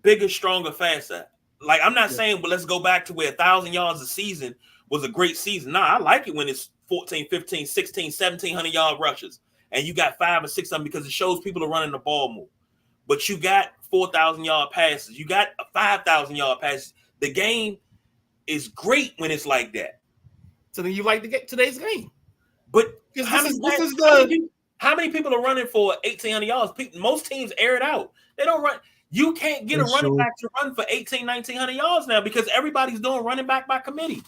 bigger, stronger, faster. Like, I'm not saying, but let's go back to where 1,000 yards a season was a great season. Nah, I like it when it's 14, 15, 16, 1700 yard rushes. And you got 5 or 6 of them because it shows people are running the ball more. But you got 4,000 yard passes. You got 5,000 yard passes. The game is great when it's like that. So then you like to get today's game. But How many people are running for 1,800 yards? Most teams air it out. They don't run. You can't get a running back to run for 1,800, 1,900 yards now because everybody's doing running back by committee.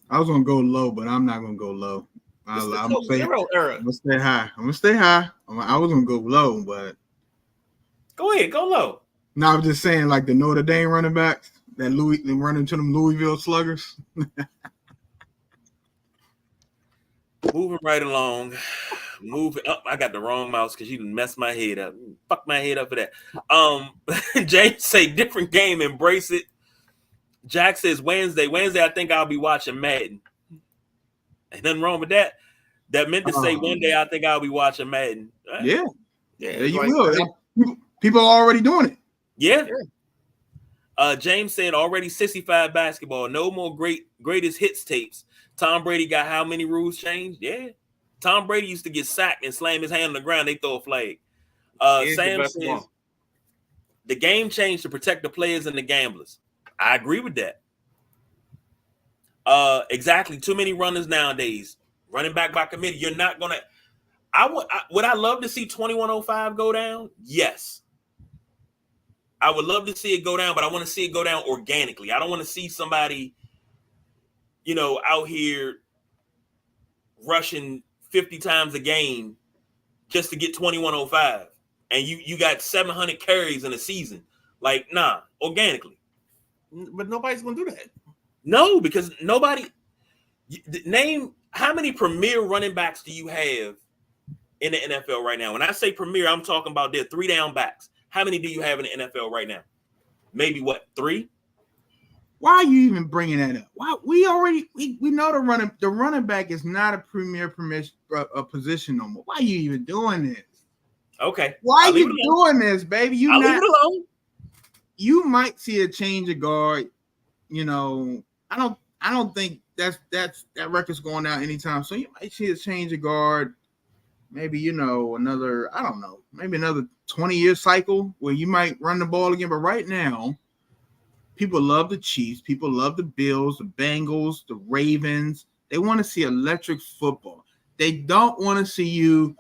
I was gonna go low, but I'm not gonna go low. I'm gonna stay high. I was gonna go low, but go ahead, go low. No, I'm just saying, like the Notre Dame running backs that they run into them Louisville Sluggers. Moving right along. Moving up. I got the wrong mouse because you messed my head up. Fuck my head up for that. James say different game, embrace it. Jack says Wednesday. I think I'll be watching Madden. Ain't nothing wrong with that. That meant to say one day I think I'll be watching Madden. Right? Yeah, you will. People are already doing it. Yeah. James said already 65 basketball. No more greatest hits tapes. Tom Brady got how many rules changed? Yeah. Tom Brady used to get sacked and slam his hand on the ground. They throw a flag. Sam says the game changed to protect the players and the gamblers. I agree with that. Exactly. Too many runners nowadays. Running back by committee. You're not gonna. Would I love to see 2105 go down? Yes. I would love to see it go down, but I want to see it go down organically. I don't want to see somebody, out here rushing 50 times a game just to get 2105. And you got 700 carries in a season. Like, nah, organically. But nobody's going to do that. No, because nobody. Name how many premier running backs do you have in the NFL right now? When I say premier, I'm talking about their 3 down backs. How many do you have in the NFL right now? Maybe 3? Why are you even bringing that up? Why we know the running back is not a premier position no more. Why are you even doing this? Okay. Why are you doing this, baby? Leave it alone. You might see a change of guard. I don't think that record's going out anytime. So you might see a change of guard. Maybe another 20-year cycle where you might run the ball again. But right now, people love the Chiefs. People love the Bills, the Bengals, the Ravens. They want to see electric football. They don't want to see you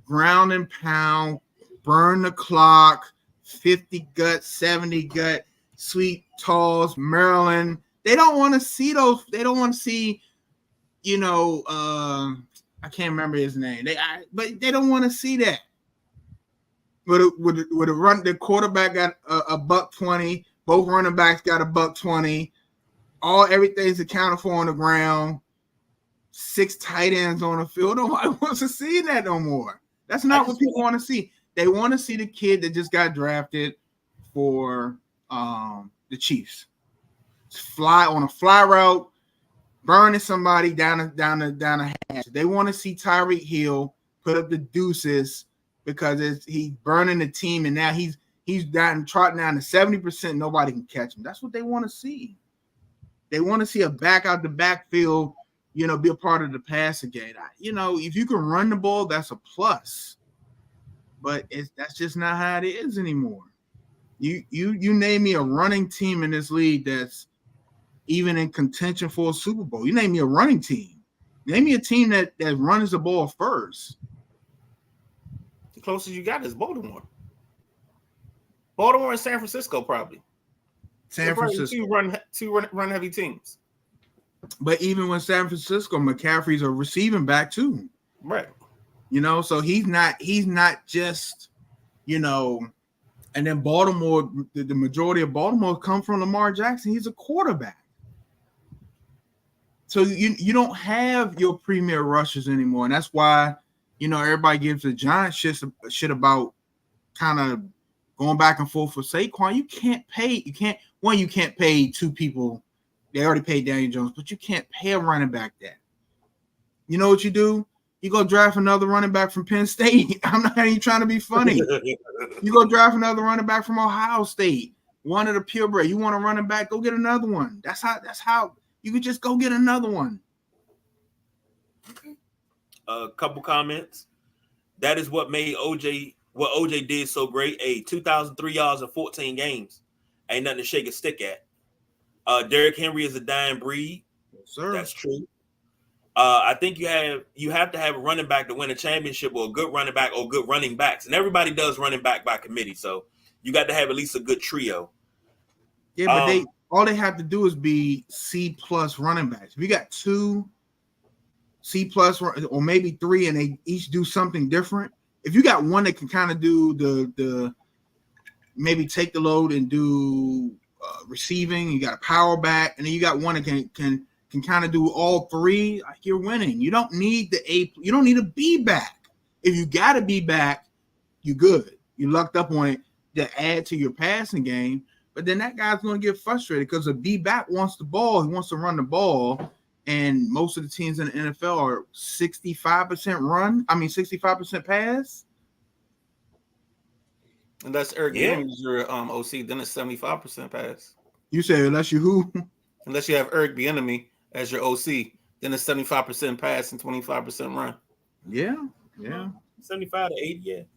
ground and pound, burn the clock, 50 gut, 70 gut, sweet talls, Maryland. They don't want to see those. They don't want to see, I can't remember his name. But they don't want to see that. Would a run? The quarterback got a $120. Both running backs got a $120. Everything's accounted for on the ground. 6 tight ends on the field. Nobody wants to see that no more. That's not what people want to see. They want to see the kid that just got drafted for the Chiefs fly on a fly route, burning somebody down a hatch. They want to see Tyreek Hill put up the deuces because he's burning the team, and now he's trotting down to 70%. Nobody can catch him. That's what they want to see. They want to see a back out the backfield, be a part of the passing game. If you can run the ball, that's a plus. But that's just not how it is anymore. You name me a running team in this league that's even in contention for a Super Bowl. You name me a running team. Name me a team that runs the ball first. The closest you got is Baltimore. Baltimore and San Francisco probably. San Francisco. Two run heavy teams. But even when San Francisco, McCaffrey's a receiving back too. Right. So he's not just, and then Baltimore, the majority of Baltimore come from Lamar Jackson. He's a quarterback. So you don't have your premier rushers anymore. And that's why, everybody gives the Giants shit about kind of going back and forth for Saquon. You can't pay 2 people. They already paid Daniel Jones, but you can't pay a running back that. You know what you do? You go draft another running back from Penn State. I'm not even trying to be funny. You go draft another running back from Ohio State. One of the purebred. You want a running back? Go get another one. That's how You could just go get another one. A couple comments. That is what made what OJ did so great. 2,003 yards in 14 games. Ain't nothing to shake a stick at. Derrick Henry is a dying breed. Yes, sir. That's true. I think you have to have a running back to win a championship, or a good running back, or good running backs. And everybody does running back by committee. So you got to have at least a good trio. Yeah, but all they have to do is be C+ running backs. If you got 2 C+ or maybe 3, and they each do something different. If you got one that can kind of do the maybe take the load and do receiving, you got a power back, and then you got one that can kind of do all 3. Like, you're winning. You don't need you don't need a B back. If you got a B back, you good. You lucked up on it to add to your passing game. But then that guy's going to get frustrated because a B back wants the ball. He wants to run the ball. And most of the teams in the NFL are 65% run. 65% pass. Unless Eric Bieniemy is your OC, then it's 75% pass. You say unless you who? Unless you have Eric Bieniemy as your OC, then it's 75% pass and 25% run. Yeah. 75 to 80,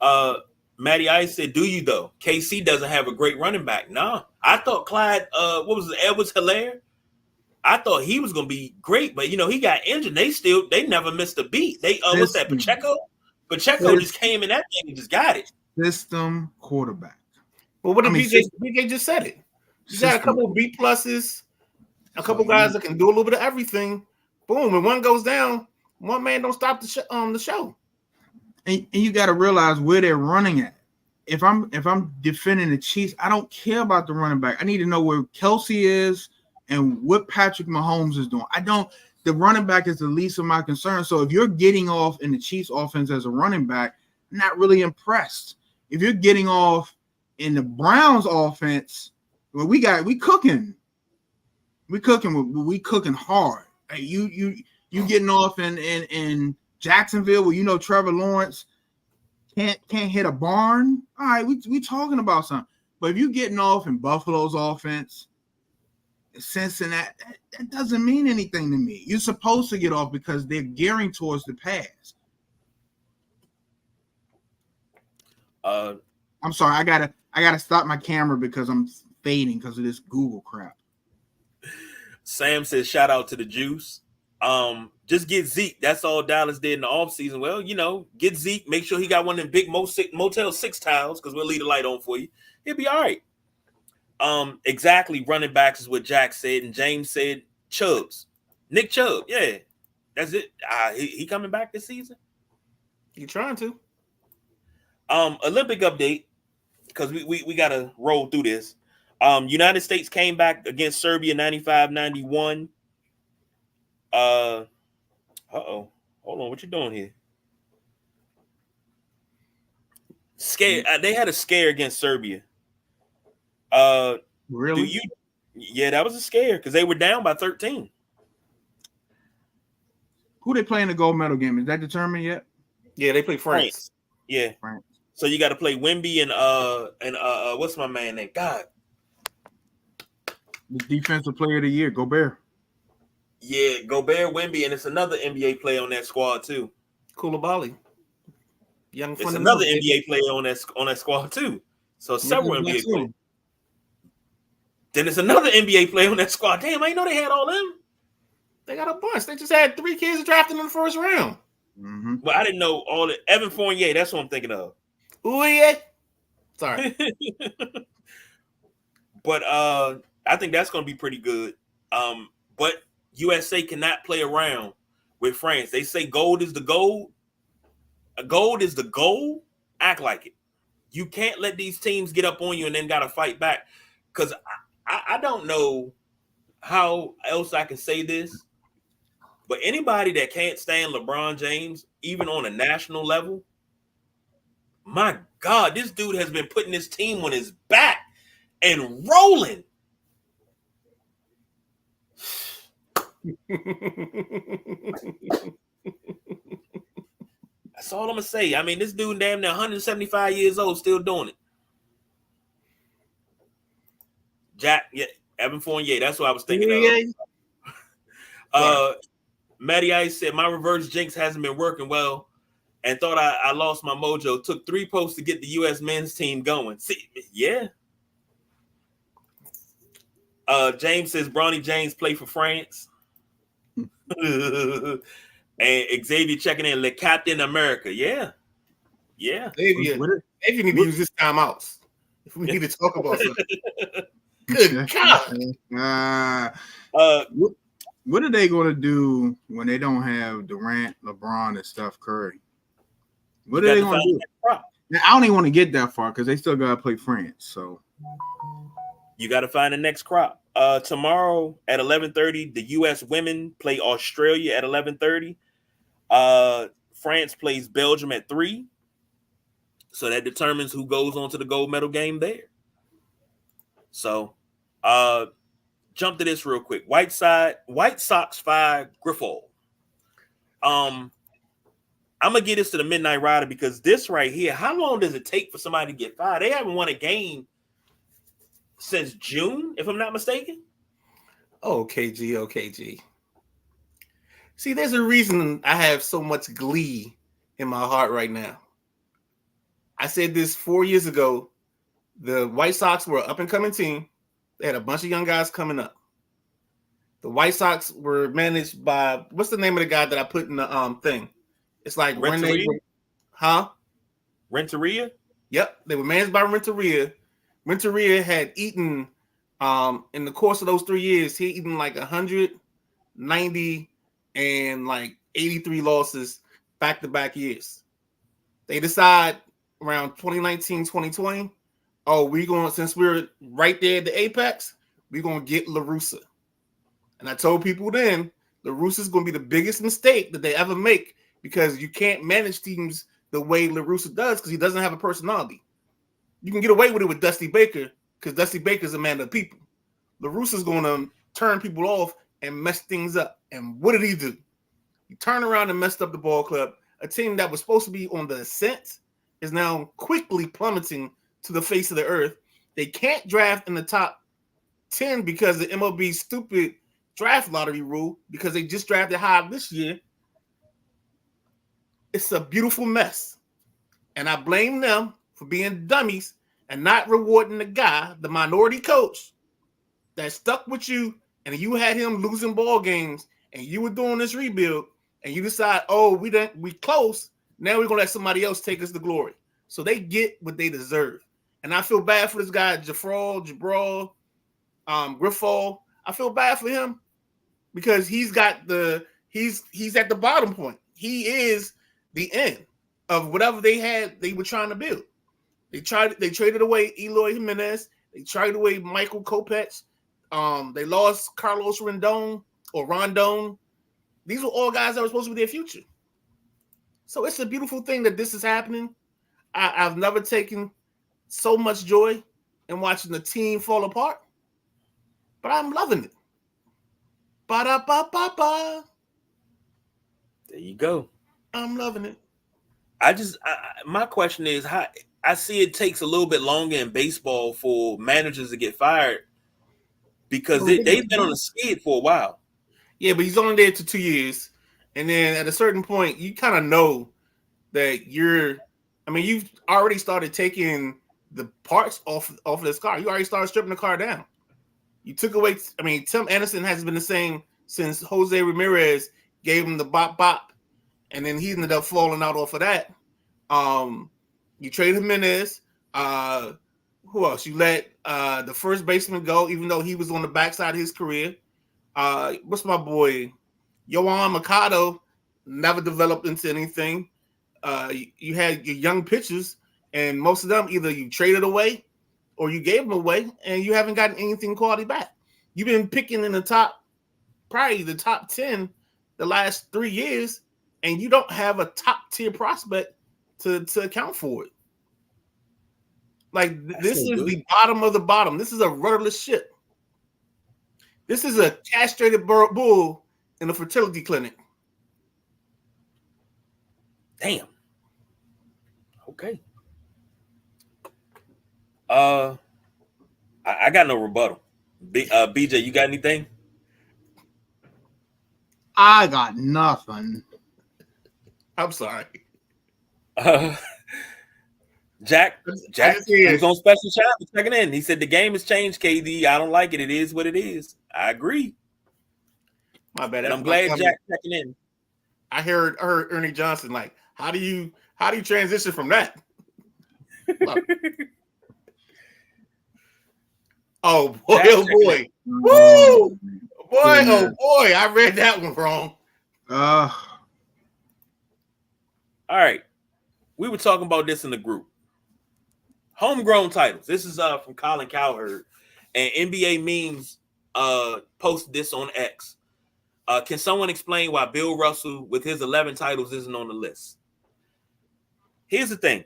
yeah. Matty Ice said, do you though? KC doesn't have a great running back. Nah. I thought Clyde, Edwards-Helaire? I thought he was gonna be great, but he got injured. They never missed a beat. What's that, Pacheco? Pacheco just came in that thing and just got it. System quarterback. Well, what did BJ just said it? You got a couple of B pluses, a couple guys that can do a little bit of everything. Boom, when one goes down, one man don't stop the show. And you got to realize where they're running at. If I'm defending the Chiefs, I don't care about the running back. I need to know where Kelsey is and what Patrick Mahomes is doing. The running back is the least of my concern. So if you're getting off in the Chiefs offense as a running back, I'm not really impressed. If you're getting off in the Browns offense, well, we cooking. We cooking hard. Hey, you getting off in Jacksonville where Trevor Lawrence can't hit a barn. All right, we talking about something. But if you're getting off in Buffalo's offense, Cincinnati, that doesn't mean anything to me. You're supposed to get off because they're gearing towards the pass. I'm sorry, I gotta stop my camera because I'm fading because of this Google crap. Sam says, shout out to the Juice. Just get Zeke. That's all Dallas did in the offseason. Well, get Zeke. Make sure he got one of them big Motel 6 tiles because we'll leave the light on for you. He'll be all right. Exactly. Running backs is what Jack said, and James said Chubbs. Nick Chubb. Yeah, that's it. He coming back this season. You trying to? Olympic update because we gotta roll through this. United States came back against Serbia 95-91. Hold on, what you doing here? Scare. They had a scare against Serbia. Really? Yeah, that was a scare because they were down by 13. Who they play in the gold medal game? Is that determined yet? Yeah, they play France. Yeah. France. So you got to play Wemby and what's my man name? God. The defensive player of the year, Gobert. Yeah, Gobert, Wemby, and it's another NBA player on that squad too. Koulibaly. It's another NBA player on that squad too. So several NBA players. Then it's another NBA player on that squad. Damn, I didn't know they had all them. They got a bunch. They just had 3 kids drafted in the first round. Mm-hmm. Well, I didn't know all the Evan Fournier. That's what I'm thinking of. Ooh, yeah. Sorry. But I think that's going to be pretty good. But USA cannot play around with France. They say gold is the gold. Gold is the goal. Act like it. You can't let these teams get up on you and then got to fight back. Because I don't know how else I can say this. But anybody that can't stand LeBron James, even on a national level, my God, this dude has been putting his team on his back and rolling. That's all I'm gonna say. I mean, this dude damn near 175 years old, still doing it. Jack, yeah, Evan Fournier. That's what I was thinking of. Right. Matty Ice said my reverse jinx hasn't been working well, and thought I lost my mojo. Took 3 posts to get the U.S. men's team going. See, yeah. James says Bronny James play for France. And Xavier checking in, Le Captain America. Yeah. Xavier need to use this timeouts if we need to talk about something. Good God. What are they going to do when they don't have Durant, LeBron, and Steph Curry? What are they going to do? Now, I don't even want to get that far because they still got to play France. So you got to find the next crop. Tomorrow at 11:30, the U.S. women play Australia at 11:30. France plays Belgium at 3. So that determines who goes on to the gold medal game there. So, jump to this real quick. White Sox fire Griffo. I'm gonna get this to the Midnight Rider because this right here, how long does it take for somebody to get fired? They haven't won a game since June, if I'm not mistaken. OKG. See, there's a reason I have so much glee in my heart right now. I said this 4 years ago. The White Sox were an up-and-coming team. They had a bunch of young guys coming up. The White Sox were managed by, what's the name of the guy that I put in the thing? It's like Renteria? Renteria? Yep, they were managed by Renteria. Renteria had eaten, in the course of those 3 years, he had eaten like 190 and like 83 losses back-to-back years. They decide around 2019, 2020, since we're right there at the apex, we're going to get La Russa. And I told people then, La Russa is going to be the biggest mistake that they ever make because you can't manage teams the way La Russa does because he doesn't have a personality. You can get away with it with Dusty Baker because Dusty Baker's a man of the people. La Russa's going to turn people off and mess things up. And what did he do? He turned around and messed up the ball club. A team that was supposed to be on the ascent is now quickly plummeting to the face of the earth. They can't draft in the top 10 because of the MLB's stupid draft lottery rule because they just drafted high this year. It's a beautiful mess. And I blame them for being dummies and not rewarding the guy, the minority coach, that stuck with you and you had him losing ball games and you were doing this rebuild and you decide, we close. Now we're going to let somebody else take us the glory. So they get what they deserve. And I feel bad for this guy, Griffo. I feel bad for him because he's at the bottom point. He is the end of whatever they were trying to build. They traded away Eloy Jimenez. They traded away Michael Kopech. They lost Carlos Rondon. These were all guys that were supposed to be their future. So it's a beautiful thing that this is happening. I've never taken so much joy in watching the team fall apart, but I'm loving it. Ba-da-ba-ba-ba. There you go. I'm loving it. My question is, how I see it takes a little bit longer in baseball for managers to get fired because they've been on a skid for a while. Yeah, but he's only there to 2 years. And then at a certain point, you kind of know that you've already started taking the parts off of this car. You already started stripping the car down. You took away, Tim Anderson hasn't been the same since Jose Ramirez gave him the bop, and then he ended up falling out off of that. You traded Jimenez. Who else? You let the first baseman go, even though he was on the backside of his career. What's my boy? Yohan Mikado never developed into anything. You had your young pitchers, and most of them either you traded away or you gave them away, and you haven't gotten anything quality back. You've been picking in probably the top 10 the last 3 years, and you don't have a top-tier prospect to account for it. Like, this is the bottom of the bottom. This is a rudderless ship. This is a castrated bull in a fertility clinic. Damn. Okay. I got no rebuttal. BJ, you got anything? I got nothing. I'm sorry. Uh, Jack, I just who's hear on special time, is checking in. He said the game has changed, KD. I don't like it. It is what it is. I agree, my bad. and That's I'm my glad comment. Jack checking in. I heard Ernie Johnson like, how do you transition from that? Oh boy, Jack oh checking in. boy, woo, boy, oh boy! I read that one wrong. All right, we were talking about this in the group. Homegrown titles. This is from Colin Cowherd, and NBA memes posted this on X. Can someone explain why Bill Russell, with his 11 titles, isn't on the list? Here's the thing.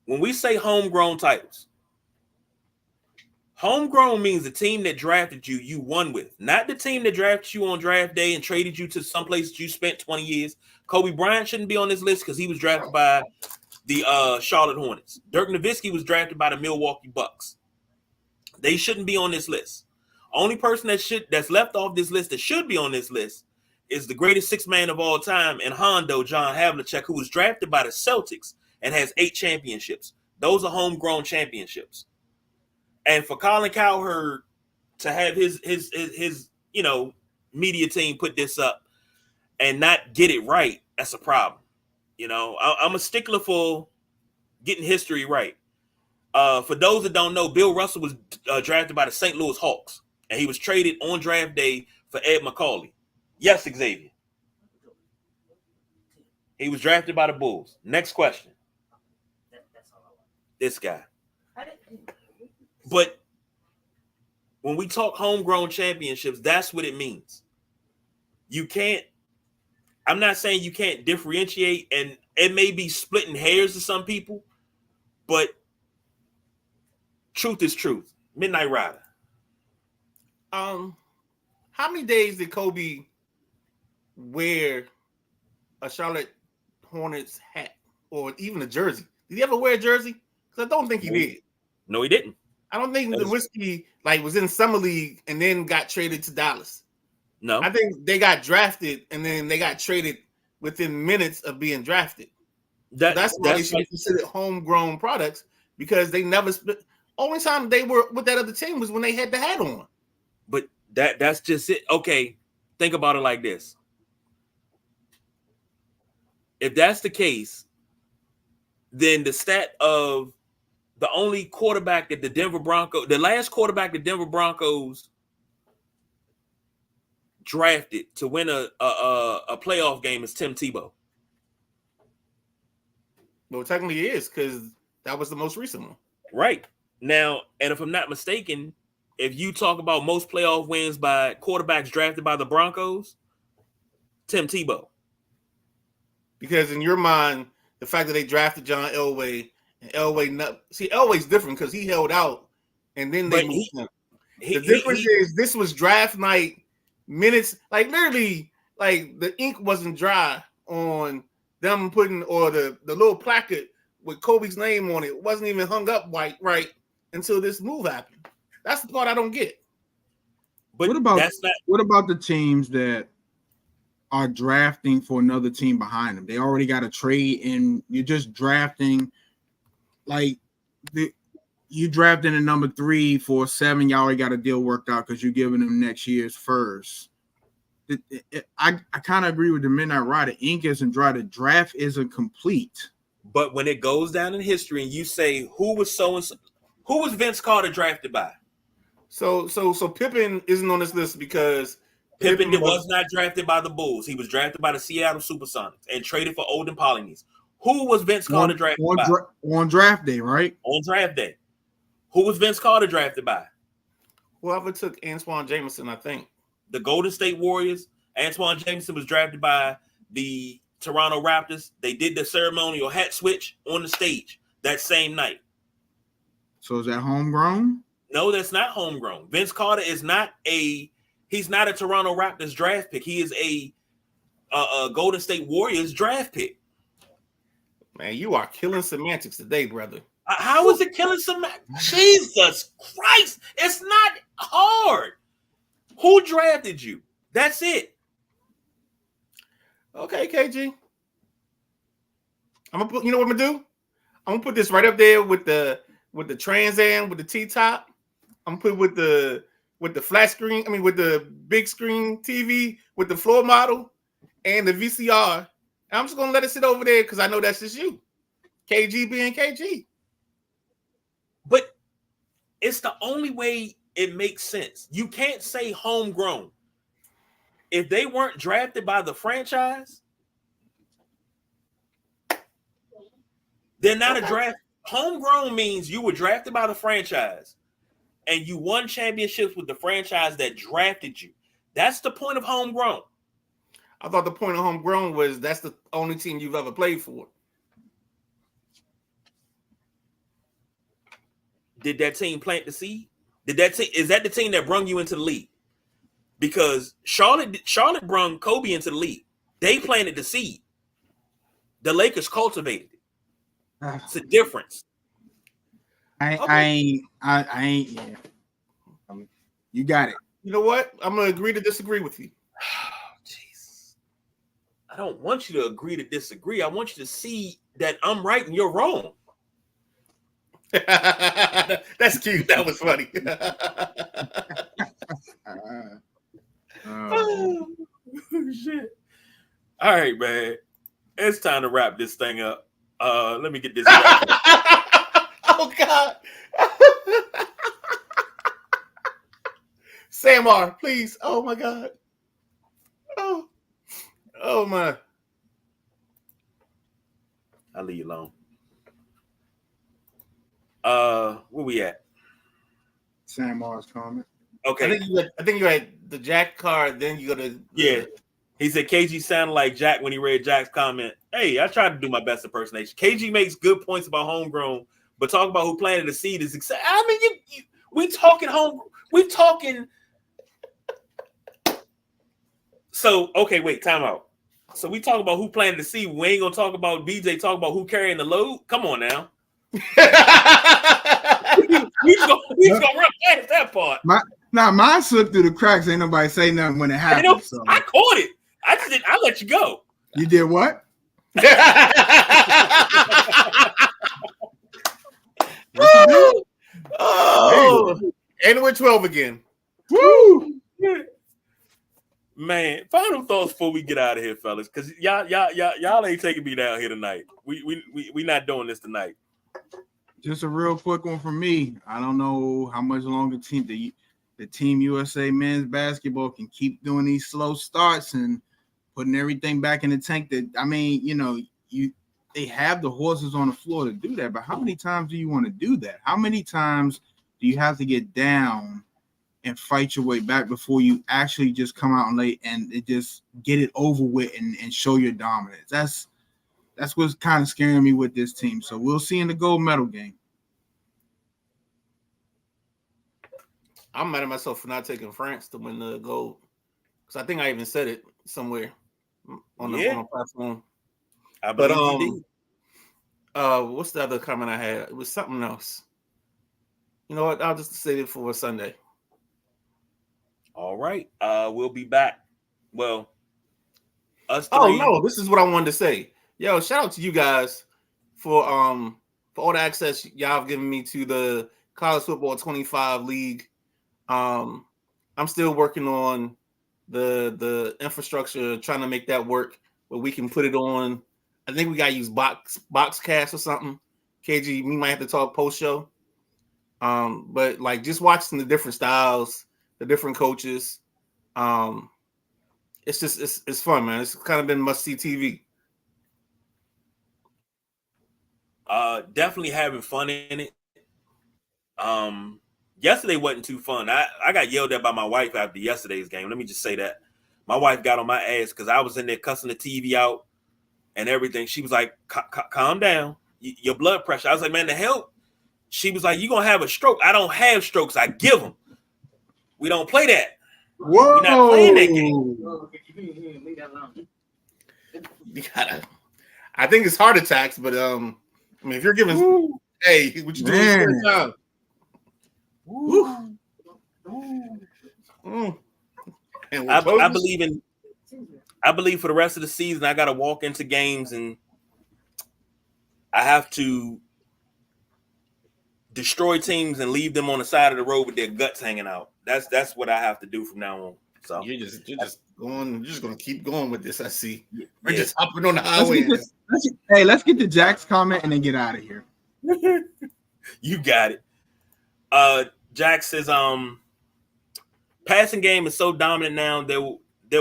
When we say homegrown titles, homegrown means the team that drafted you, you won with. Not the team that drafted you on draft day and traded you to some place you spent 20 years. Kobe Bryant shouldn't be on this list because he was drafted by the Charlotte Hornets. Dirk Nowitzki was drafted by the Milwaukee Bucks. They shouldn't be on this list. Only person that's left off this list that should be on this list is the greatest six man of all time in Hondo, John Havlicek, who was drafted by the Celtics and has 8 championships. Those are homegrown championships. And for Colin Cowherd to have his media team put this up and not get it right, that's a problem. I'm a stickler for getting history right. For those that don't know, Bill Russell was drafted by the St. Louis Hawks, and he was traded on draft day for Ed McCauley. Yes, Xavier. He was drafted by the Bulls. Next question. This guy. But when we talk homegrown championships, that's what it means. You can't, I'm not saying you can't differentiate, and it may be splitting hairs to some people, but truth is truth. Midnight Rider. How many days did Kobe wear a Charlotte Hornets hat or even a jersey? Did he ever wear a jersey? Because I don't think he did. No, he didn't. I don't think the whiskey was in summer league and then got traded to Dallas. No, I think they got drafted and then they got traded within minutes of being drafted. That's why they should be considered homegrown products, because they never split. Only time they were with that other team was when they had the hat on. But that's just it. Okay, think about it like this. If that's the case, then the stat of the only quarterback that the last quarterback the Denver Broncos drafted to win a playoff game is Tim Tebow. Well, technically it is, because that was the most recent one. Right. Now, and if I'm not mistaken, if you talk about most playoff wins by quarterbacks drafted by the Broncos, Tim Tebow. Because in your mind, the fact that they drafted John Elway, and Elway's different because he held out and then they moved him. The difference is this was draft night minutes, like literally, like the ink wasn't dry on them putting, or the little placard with Kobe's name on it wasn't even hung up right until this move happened. That's the part I don't get. But what about the teams that are drafting for another team behind them? They already got a trade, and you're just drafting. Like you drafting a number 3 for 7, y'all already got a deal worked out because you're giving them next year's first. I kind of agree with the Midnight Rider. Ink isn't dry. The draft isn't complete. But when it goes down in history and you say who was Vince Carter drafted by? So Pippen isn't on this list because Pippen was not drafted by the Bulls. He was drafted by the Seattle Supersonics and traded for Olden Polynice. Who was Vince Carter drafted by? On draft day, right? On draft day. Who was Vince Carter drafted by? Whoever took Antoine Jameson, I think. The Golden State Warriors. Antoine Jameson was drafted by the Toronto Raptors. They did the ceremonial hat switch on the stage that same night. So is that homegrown? No, that's not homegrown. Vince Carter is he's not a Toronto Raptors draft pick. He is a Golden State Warriors draft pick. Man, you are killing semantics today, brother. How is it killing some? Jesus Christ! It's not hard. Who drafted you? That's it. Okay, KG. I'm gonna put. You know what I'm gonna do? I'm gonna put this right up there with the Trans Am with the T top. I'm gonna put with the flat screen. I mean, with the big screen TV with the floor model and the VCR. And I'm just gonna let it sit over there because I know that's just you, KG being KG. But it's the only way it makes sense. You can't say homegrown. If they weren't drafted by the franchise, they're not a draft. Homegrown means you were drafted by the franchise and you won championships with the franchise that drafted you. That's the point of homegrown. I thought the point of homegrown was that's the only team you've ever played for. Did that team plant the seed? Is that the team that brung you into the league? Because Charlotte brung Kobe into the league. They planted the seed. The Lakers cultivated it. It's a difference. I ain't. Yeah. You got it. You know what? I'm gonna agree to disagree with you. Jeez. I don't want you to agree to disagree. I want you to see that I'm right and you're wrong. That's cute. That was funny. Oh, shit. All right, man. It's time to wrap this thing up. Let me get this. Oh God. Samar, please. Oh my God. Oh my. I'll leave you alone. Where we at? Sam Mars comment. Okay. I think you had the Jack card, then you go to Yeah. He said KG sounded like Jack when he read Jack's comment. Hey, I tried to do my best impersonation. KG makes good points about homegrown, but talk about who planted the seed is exciting. I mean, we talking home. We talking. So okay, wait, time out. So we talk about who planted the seed. We ain't gonna talk about BJ. Talk about who carrying the load. Come on now. we just gonna run past that part. Mine slipped through the cracks. Ain't nobody say nothing when it happened. So. I caught it. I just didn't. I let you go. You did what? Oh, and we're 12 again. Woo! Man, final thoughts before we get out of here, fellas, because y'all ain't taking me down here tonight. We not doing this tonight. Just a real quick one from me. I don't know how much longer the Team USA men's basketball can keep doing these slow starts and putting everything back in the tank. That I mean, they have the horses on the floor to do that, but how many times do you want to do that? How many times do you have to get down and fight your way back before you actually just come out and late and just get it over with and show your dominance? That's what's kind of scaring me with this team. So we'll see in the gold medal game. I'm mad at myself for not taking France to win the gold. Because I think I even said it somewhere on the platform. I believe you did. What's the other comment I had? It was something else. You know what? I'll just save it for Sunday. All right. We'll be back. Well, us three. Oh no, this is what I wanted to say. Yo, shout out to you guys for all the access y'all have given me to the College Football 25 League. I'm still working on the infrastructure, trying to make that work, but we can put it on. I think we gotta use Boxcast or something. KG, we might have to talk post show. But like just watching the different styles, the different coaches, it's just it's fun, man. It's kind of been must see TV. Definitely having fun in it. Yesterday wasn't too fun. I got yelled at by my wife after yesterday's game. Let me just say that. My wife got on my ass because I was in there cussing the TV out and everything. She was like, calm down. Your blood pressure. I was like, man, the hell? She was like, you're going to have a stroke. I don't have strokes. I give them. We don't play that. Whoa. We're not playing that game. You gotta. I think it's heart attacks, but I mean, if you're giving Hey, what you doing? Man. Time? Woo. Mm. And I we're believe for the rest of the season, I got to walk into games and I have to destroy teams and leave them on the side of the road with their guts hanging out. That's what I have to do from now on. So you're just going. You're just gonna keep going with this. I see. yeah. We're just hopping on the highway. Let's get to Jack's comment and then get out of here. You got it. Jack says, passing game is so dominant now. There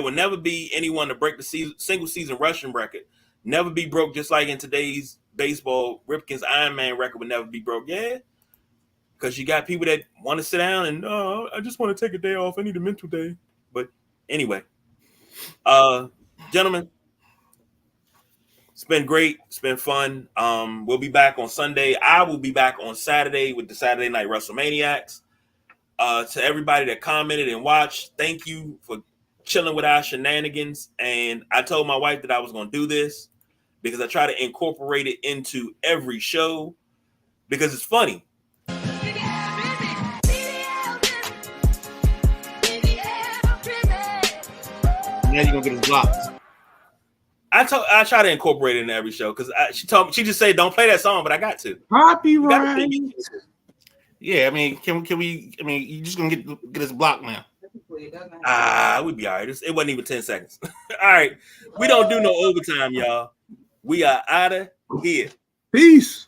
will never be anyone to break the single season rushing record. Never be broke. Just like in today's baseball, Ripken's Iron Man record would never be broke. Yeah, because you got people that want to sit down and I just want to take a day off. I need a mental day. But anyway, gentlemen, it's been great. It's been fun. We'll be back on Sunday. I will be back on Saturday with the Saturday Night WrestleManiacs. To everybody that commented and watched, thank you for chilling with our shenanigans. And I told my wife that I was going to do this because I try to incorporate it into every show because it's funny. Now you're gonna get us blocked. I try to incorporate it in every show because she just said don't play that song, but I got to. Copyright. Yeah, I mean, can we? I mean, you just gonna get us blocked now. We'd be all right. It wasn't even 10 seconds. All right, we don't do no overtime, y'all. We are out of here. Peace.